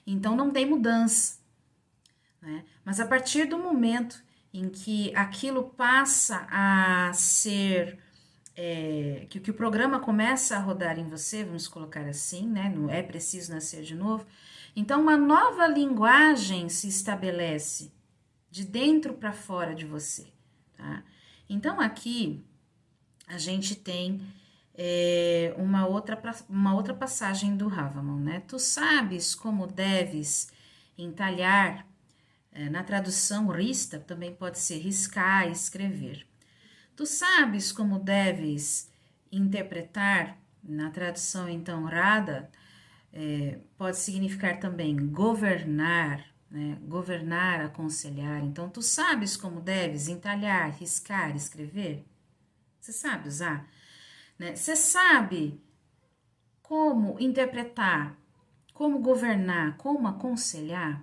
então não tem mudança, né? Mas a partir do momento em que aquilo passa a ser que o programa começa a rodar em você, vamos colocar assim, né? Não é preciso nascer de novo. Então, uma nova linguagem se estabelece de dentro para fora de você, tá? Então, aqui a gente tem uma outra passagem do Havamal, né? Tu sabes como deves entalhar, na tradução rista também pode ser riscar, escrever. Tu sabes como deves interpretar, na tradução então rada, pode significar também governar, né? Governar, aconselhar. Então, tu sabes como deves entalhar, riscar, escrever? Você sabe usar? Né? Você sabe como interpretar, como governar, como aconselhar?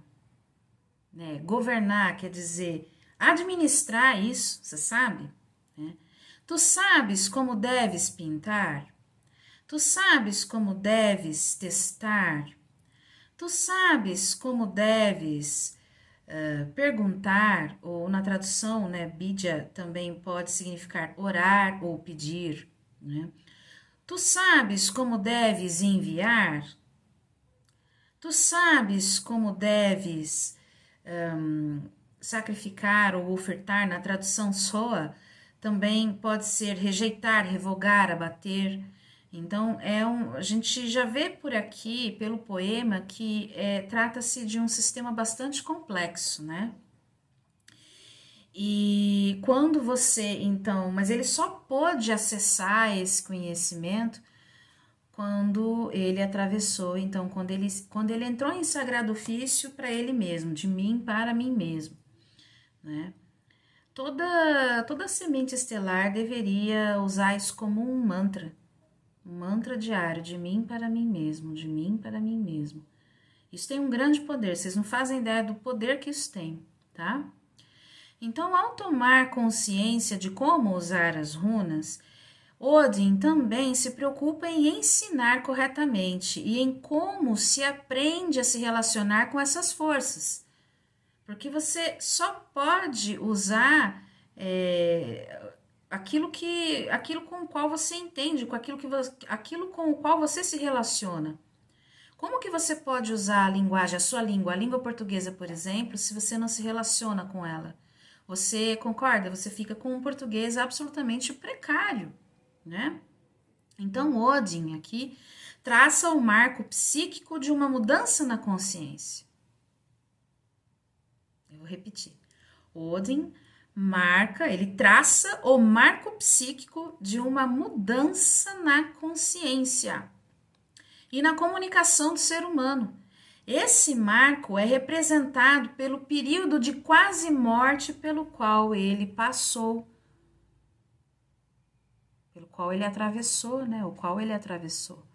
Né? Governar quer dizer administrar isso, você sabe? Né? Tu sabes como deves pintar? Tu sabes como deves testar? Tu sabes como deves perguntar, ou na tradução, né, bidya também pode significar orar ou pedir, né? Tu sabes como deves enviar? Tu sabes como deves sacrificar ou ofertar? Na tradução soa, também pode ser rejeitar, revogar, abater. Então, a gente já vê por aqui, pelo poema, que trata-se de um sistema bastante complexo, né? E quando você, então, mas ele só pôde acessar esse conhecimento quando ele atravessou, então, quando ele entrou em sagrado ofício para ele mesmo, de mim para mim mesmo, né? Toda semente estelar deveria usar isso como um mantra diário, de mim para mim mesmo, de mim para mim mesmo. Isso tem um grande poder, vocês não fazem ideia do poder que isso tem, tá? Então, ao tomar consciência de como usar as runas, Odin também se preocupa em ensinar corretamente e em como se aprende a se relacionar com essas forças. Porque você só pode usar aquilo com o qual você entende, com aquilo com o qual você se relaciona. Como que você pode usar a linguagem, a língua portuguesa, por exemplo, se você não se relaciona com ela? Você concorda? Você fica com um português absolutamente precário, né? Então, Odin aqui traça o marco psíquico de uma mudança na consciência. Eu vou repetir. Odin ele traça o marco psíquico de uma mudança na consciência e na comunicação do ser humano. Esse marco é representado pelo período de quase morte pelo qual ele passou, pelo qual ele atravessou, né? O qual ele atravessou.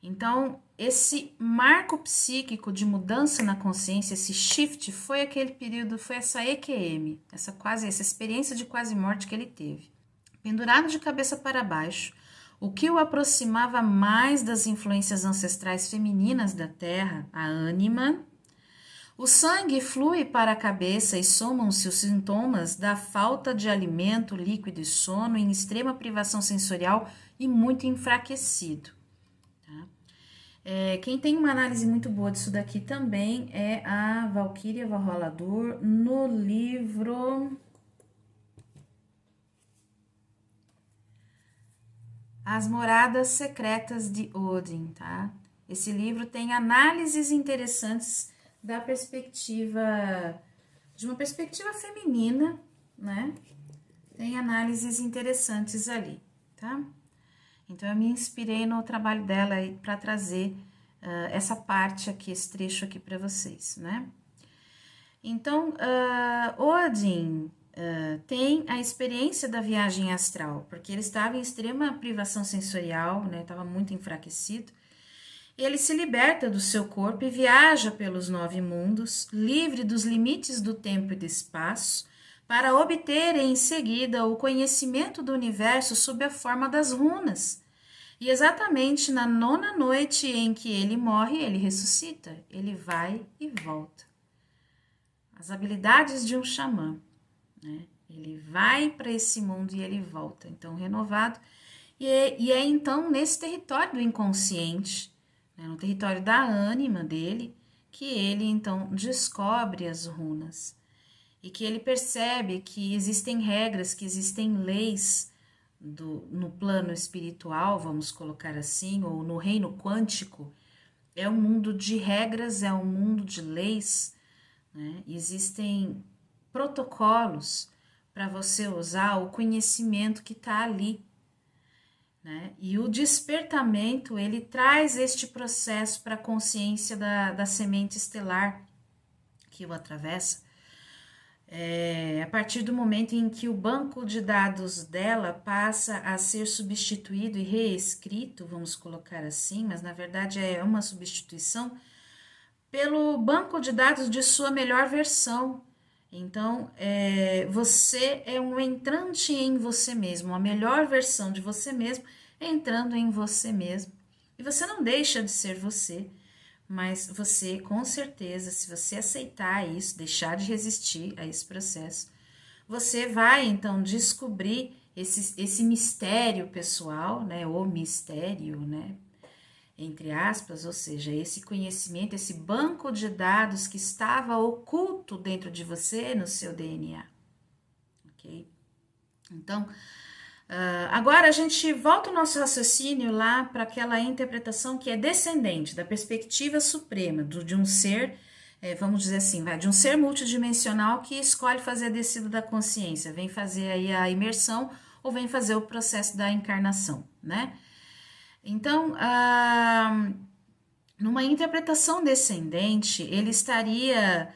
Então, esse marco psíquico de mudança na consciência, esse shift, foi aquele período, foi essa EQM, essa experiência de quase morte que ele teve. Pendurado de cabeça para baixo, o que o aproximava mais das influências ancestrais femininas da Terra, a ânima, o sangue flui para a cabeça e somam-se os sintomas da falta de alimento, líquido e sono em extrema privação sensorial e muito enfraquecido. Quem tem uma análise muito boa disso daqui também é a Valkyria Valhalla-Dur, no livro As Moradas Secretas de Odin, tá? Esse livro tem análises interessantes de uma perspectiva feminina, né? Tem análises interessantes ali, tá? Então, eu me inspirei no trabalho dela para trazer essa parte aqui, esse trecho aqui para vocês, né? Então, Odin tem a experiência da viagem astral, porque ele estava em extrema privação sensorial, né? Estava muito enfraquecido. Ele se liberta do seu corpo e viaja pelos 9 mundos, livre dos limites do tempo e do espaço, para obter em seguida o conhecimento do universo sob a forma das runas. E exatamente na 9ª noite em que ele morre, ele ressuscita, ele vai e volta. As habilidades de um xamã, né? Ele vai para esse mundo e ele volta, então renovado. E é então nesse território do inconsciente, né, no território da ânima dele, que ele então descobre as runas. E que ele percebe que existem regras, que existem leis no plano espiritual, vamos colocar assim, ou no reino quântico. É um mundo de regras, é um mundo de leis, né? Existem protocolos para você usar o conhecimento que está ali, né? E o despertamento, ele traz este processo para a consciência da semente estelar que o atravessa. A partir do momento em que o banco de dados dela passa a ser substituído e reescrito, vamos colocar assim, mas na verdade é uma substituição, pelo banco de dados de sua melhor versão, Então, você é um entrante em você mesmo, a melhor versão de você mesmo entrando em você mesmo. E você não deixa de ser você, mas você, com certeza, se você aceitar isso, deixar de resistir a esse processo, você vai, então, descobrir esse mistério pessoal, né? O mistério, né? Entre aspas, ou seja, esse conhecimento, esse banco de dados que estava oculto dentro de você, no seu DNA, ok? Então, agora a gente volta o nosso raciocínio lá para aquela interpretação que é descendente da perspectiva suprema de um ser, vamos dizer assim, de um ser multidimensional que escolhe fazer a descida da consciência, vem fazer aí a imersão ou vem fazer o processo da encarnação, né? Então, numa interpretação descendente, ele estaria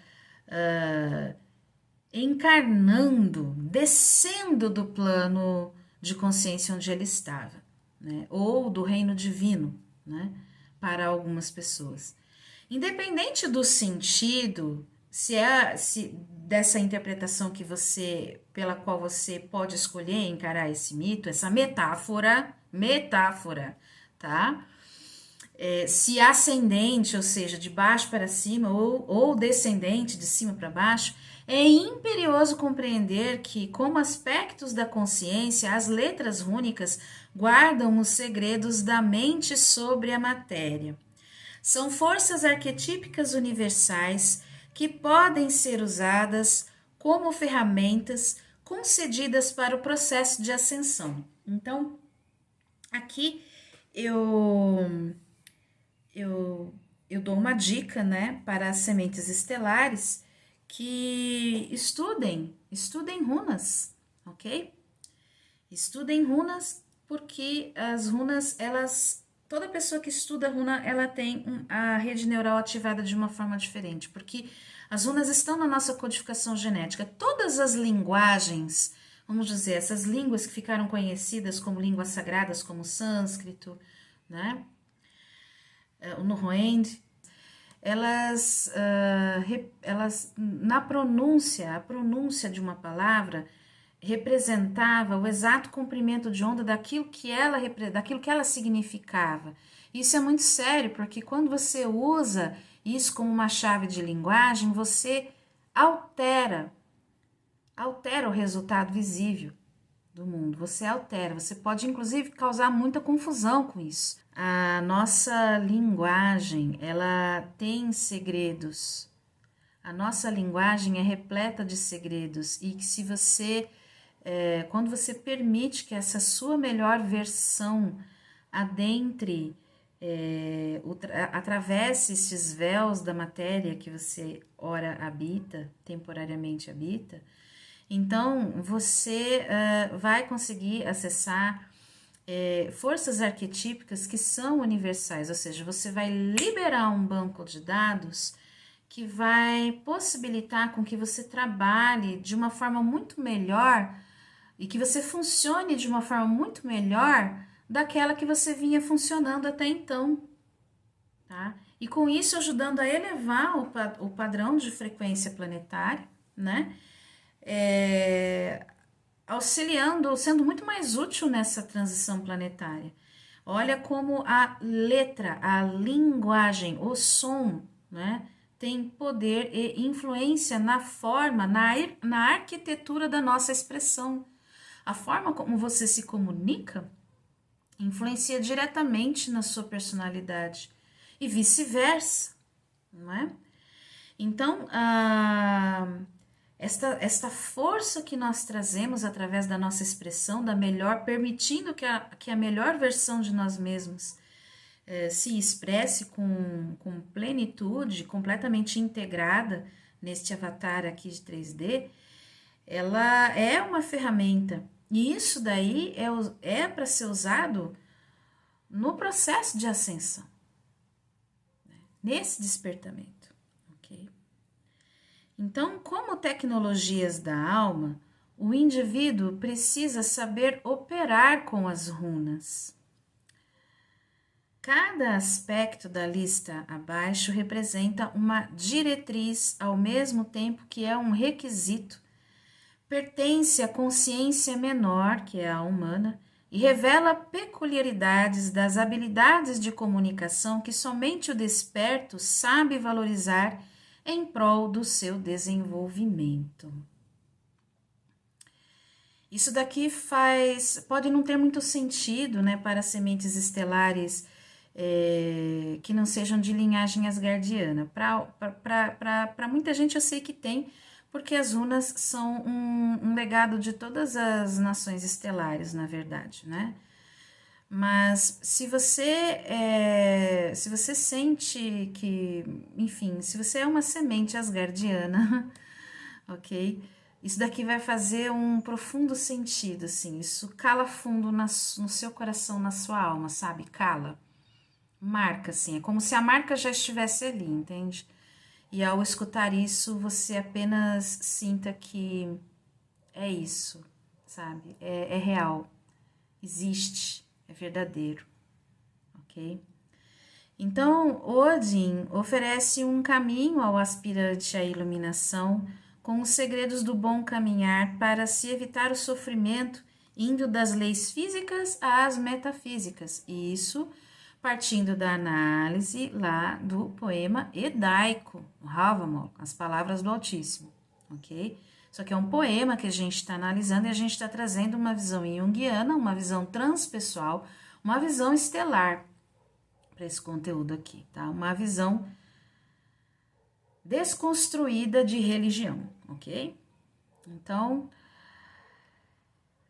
encarnando, descendo do plano de consciência onde ele estava, né? Ou do reino divino, né? Para algumas pessoas. Independente do sentido, se dessa interpretação pela qual você pode escolher encarar esse mito, essa metáfora, tá? Se ascendente, ou seja, de baixo para cima, ou descendente, de cima para baixo, é imperioso compreender que, como aspectos da consciência, as letras rúnicas guardam os segredos da mente sobre a matéria. São forças arquetípicas universais que podem ser usadas como ferramentas concedidas para o processo de ascensão. Então, aqui eu dou uma dica, né, para as sementes estelares que estudem runas, ok? Estudem runas porque as runas, toda pessoa que estuda runa, ela tem a rede neural ativada de uma forma diferente, porque as runas estão na nossa codificação genética. Todas as linguagens, vamos dizer, essas línguas que ficaram conhecidas como línguas sagradas, como o sânscrito, né? O Nohoend, elas na pronúncia, a pronúncia de uma palavra representava o exato comprimento de onda daquilo que ela significava. Isso é muito sério, porque quando você usa isso como uma chave de linguagem, você altera o resultado visível do mundo. Você altera, você pode inclusive causar muita confusão com isso. A nossa linguagem, ela tem segredos. A nossa linguagem é repleta de segredos e que se você, quando você permite que essa sua melhor versão adentre, atravesse esses véus da matéria que você ora habita, temporariamente habita, então você vai conseguir acessar forças arquetípicas que são universais, ou seja, você vai liberar um banco de dados que vai possibilitar com que você trabalhe de uma forma muito melhor e que você funcione de uma forma muito melhor daquela que você vinha funcionando até então, tá? E com isso ajudando a elevar o padrão de frequência planetária, né? Auxiliando, sendo muito mais útil nessa transição planetária. Olha como a letra, a linguagem, o som, né, tem poder e influência na forma, na arquitetura da nossa expressão. A forma como você se comunica influencia diretamente na sua personalidade e vice-versa, não é? Então, esta força que nós trazemos através da nossa expressão, permitindo que a melhor versão de nós mesmos se expresse com plenitude, completamente integrada neste avatar aqui de 3D, ela é uma ferramenta. E isso daí é para ser usado no processo de ascensão, né? Nesse despertamento. Então, como tecnologias da alma, o indivíduo precisa saber operar com as runas. Cada aspecto da lista abaixo representa uma diretriz, ao mesmo tempo que é um requisito. Pertence à consciência menor, que é a humana, e revela peculiaridades das habilidades de comunicação que somente o desperto sabe valorizar em prol do seu desenvolvimento. Isso daqui pode não ter muito sentido, né, para sementes estelares que não sejam de linhagem asgardiana. Para muita gente eu sei que tem, porque as runas são um legado de todas as nações estelares, na verdade, né? Mas se você sente que, enfim, se você é uma semente asgardiana, ok? Isso daqui vai fazer um profundo sentido, assim, isso cala fundo no seu coração, na sua alma, sabe? Cala, marca, assim, é como se a marca já estivesse ali, entende? E ao escutar isso, você apenas sinta que é isso, sabe? É real, existe, é verdadeiro, ok? Então, Odin oferece um caminho ao aspirante à iluminação com os segredos do bom caminhar para se evitar o sofrimento, indo das leis físicas às metafísicas. E isso partindo da análise lá do poema Edaico, Havamal, as palavras do Altíssimo, ok? Isso aqui é um poema que a gente está analisando e a gente está trazendo uma visão junguiana, uma visão transpessoal, uma visão estelar para esse conteúdo aqui, tá? Uma visão desconstruída de religião, ok? Então,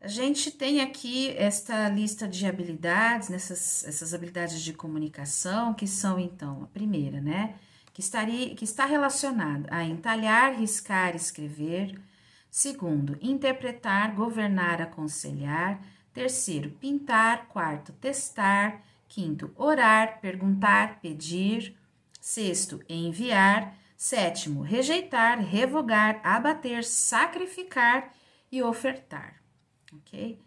a gente tem aqui esta lista de habilidades, essas habilidades de comunicação, que são, então, a primeira, né? Que está relacionada a entalhar, riscar, escrever. Segundo, interpretar, governar, aconselhar. Terceiro, pintar. Quarto, testar. Quinto, orar, perguntar, pedir. Sexto, enviar. Sétimo, rejeitar, revogar, abater, sacrificar e ofertar. Ok?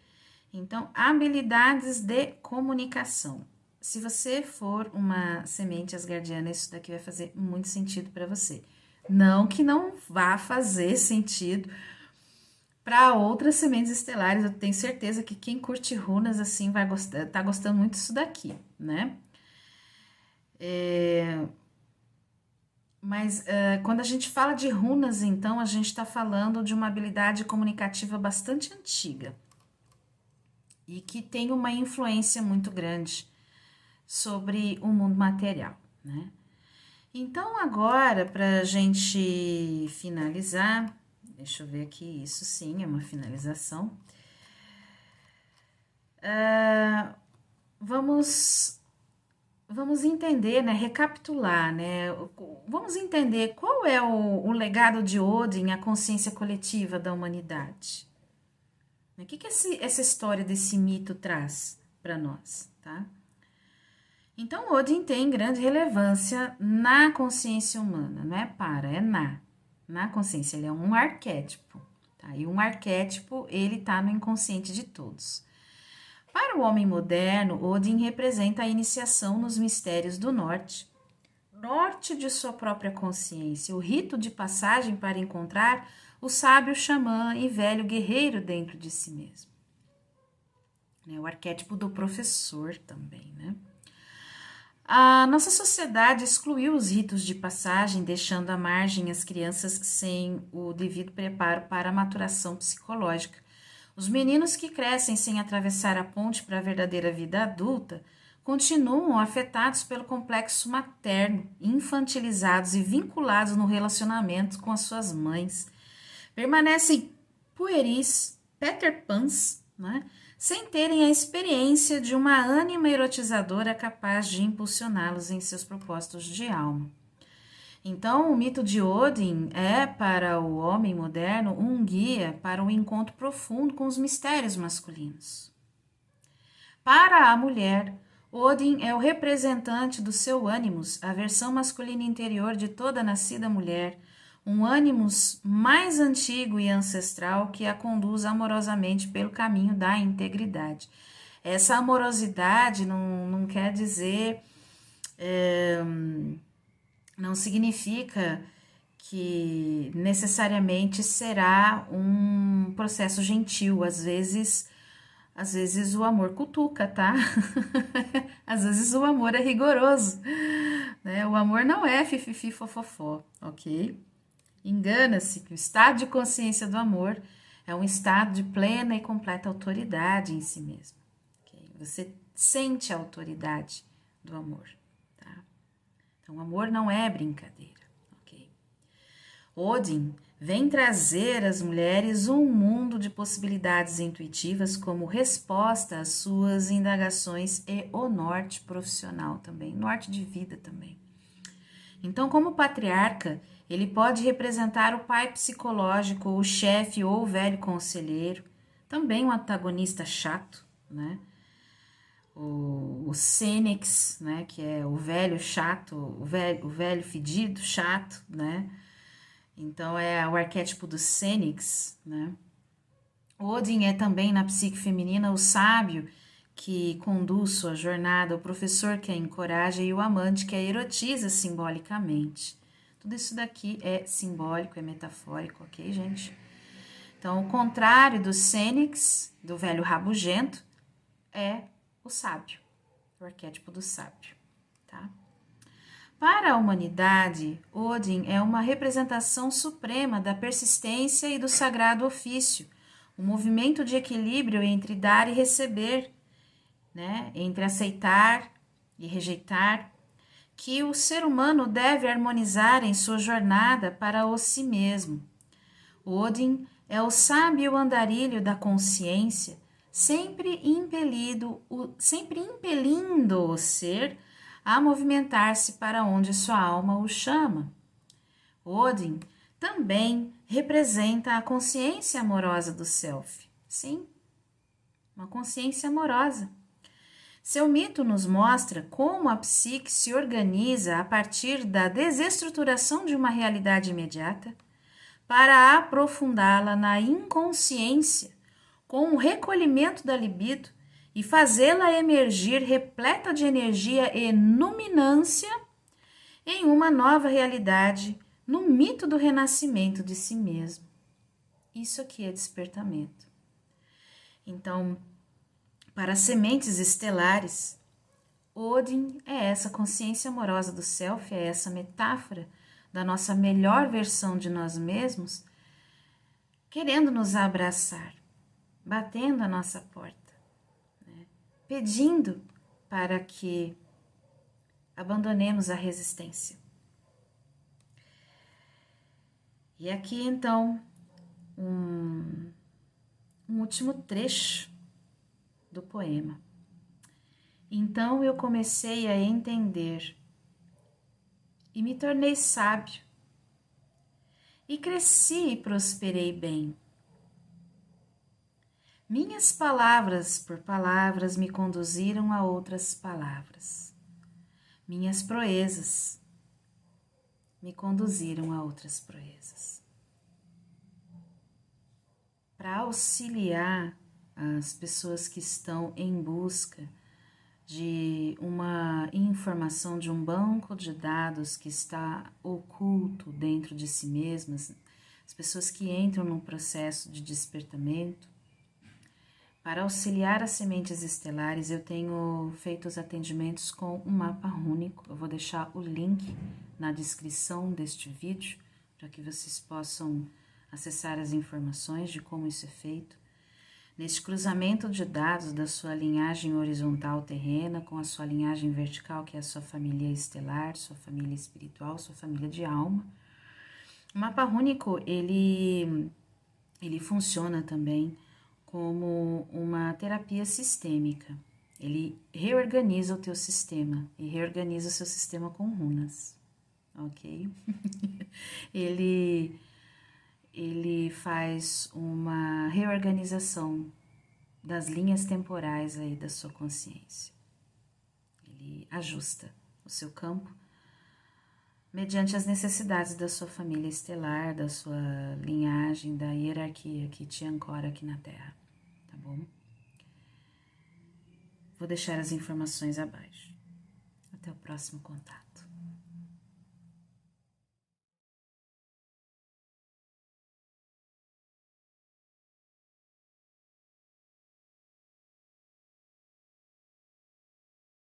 Então, habilidades de comunicação. Se você for uma semente asgardiana, isso daqui vai fazer muito sentido para você. Não que não vá fazer sentido para outras sementes estelares. Eu tenho certeza que quem curte runas assim vai gostar, tá gostando muito disso daqui, né? Mas quando a gente fala de runas, então, a gente está falando de uma habilidade comunicativa bastante antiga e que tem uma influência muito grande sobre o mundo material, né? Então, agora, para a gente finalizar, deixa eu ver aqui, isso sim é uma finalização. Vamos entender, né, recapitular, né, vamos entender qual é o legado de Odin à consciência coletiva da humanidade. O que essa história desse mito traz para nós, tá? Então, Odin tem grande relevância na consciência humana, não é é na consciência, ele é um arquétipo, tá? E um arquétipo, ele tá no inconsciente de todos. Para o homem moderno, Odin representa a iniciação nos mistérios do norte de sua própria consciência, o rito de passagem para encontrar o sábio xamã e velho guerreiro dentro de si mesmo. O arquétipo do professor também, né? A nossa sociedade excluiu os ritos de passagem, deixando à margem as crianças sem o devido preparo para a maturação psicológica. Os meninos que crescem sem atravessar a ponte para a verdadeira vida adulta continuam afetados pelo complexo materno, infantilizados e vinculados no relacionamento com as suas mães. Permanecem pueris, Peter Pans, né? Sem terem a experiência de uma ânima erotizadora capaz de impulsioná-los em seus propósitos de alma. Então, o mito de Odin é, para o homem moderno, um guia para um encontro profundo com os mistérios masculinos. Para a mulher, Odin é o representante do seu ânimos, a versão masculina interior de toda nascida mulher, um ânimos mais antigo e ancestral que a conduz amorosamente pelo caminho da integridade. Essa amorosidade não quer dizer, não significa que necessariamente será um processo gentil. Às vezes o amor cutuca, tá? Às vezes o amor é rigoroso, né? O amor não é fififi fofofó, ok? Engana-se que o estado de consciência do amor é um estado de plena e completa autoridade em si mesmo. Okay? Você sente a autoridade do amor, tá? Então, o amor não é brincadeira, ok? Odin vem trazer às mulheres um mundo de possibilidades intuitivas como resposta às suas indagações e o norte profissional também, norte de vida também. Então, como patriarca, ele pode representar o pai psicológico, o chefe ou o velho conselheiro, também um antagonista chato, né? O Sênex, né? Que é o velho chato, o velho fedido, chato, né? Então, é o arquétipo do Sênex, né? Odin é também, na psique feminina, o sábio que conduz sua jornada, o professor que a encoraja e o amante que a erotiza simbolicamente. Tudo isso daqui é simbólico, é metafórico, ok, gente? Então, o contrário do Sênex, do velho rabugento, é o sábio, o arquétipo do sábio, tá? Para a humanidade, Odin é uma representação suprema da persistência e do sagrado ofício, um movimento de equilíbrio entre dar e receber, né? Entre aceitar e rejeitar, que o ser humano deve harmonizar em sua jornada para o si mesmo. Odin é o sábio andarilho da consciência, sempre impelindo o ser a movimentar-se para onde sua alma o chama. Odin também representa a consciência amorosa do self. Sim, uma consciência amorosa. Seu mito nos mostra como a psique se organiza a partir da desestruturação de uma realidade imediata para aprofundá-la na inconsciência, com o recolhimento da libido e fazê-la emergir repleta de energia e luminância em uma nova realidade, no mito do renascimento de si mesmo. Isso aqui é despertamento. Então, para as sementes estelares, Odin é essa consciência amorosa do self, é essa metáfora da nossa melhor versão de nós mesmos, querendo nos abraçar, batendo a nossa porta, né? Pedindo para que abandonemos a resistência. E aqui então um último trecho do poema. Então eu comecei a entender e me tornei sábio, e cresci e prosperei bem. Minhas palavras por palavras me conduziram a outras palavras. Minhas proezas me conduziram a outras proezas. Para auxiliar as pessoas que estão em busca de uma informação, de um banco de dados que está oculto dentro de si mesmas, as pessoas que entram num processo de despertamento. Para auxiliar as sementes estelares, eu tenho feito os atendimentos com um mapa rúnico. Eu vou deixar o link na descrição deste vídeo para que vocês possam acessar as informações de como isso é feito. Neste cruzamento de dados da sua linhagem horizontal terrena com a sua linhagem vertical, que é a sua família estelar, sua família espiritual, sua família de alma. O mapa rúnico, ele funciona também como uma terapia sistêmica. Ele reorganiza o teu sistema e reorganiza o seu sistema com runas, ok? Ele faz uma reorganização das linhas temporais aí da sua consciência. Ele ajusta o seu campo mediante as necessidades da sua família estelar, da sua linhagem, da hierarquia que te ancora aqui na Terra, tá bom? Vou deixar as informações abaixo. Até o próximo contato.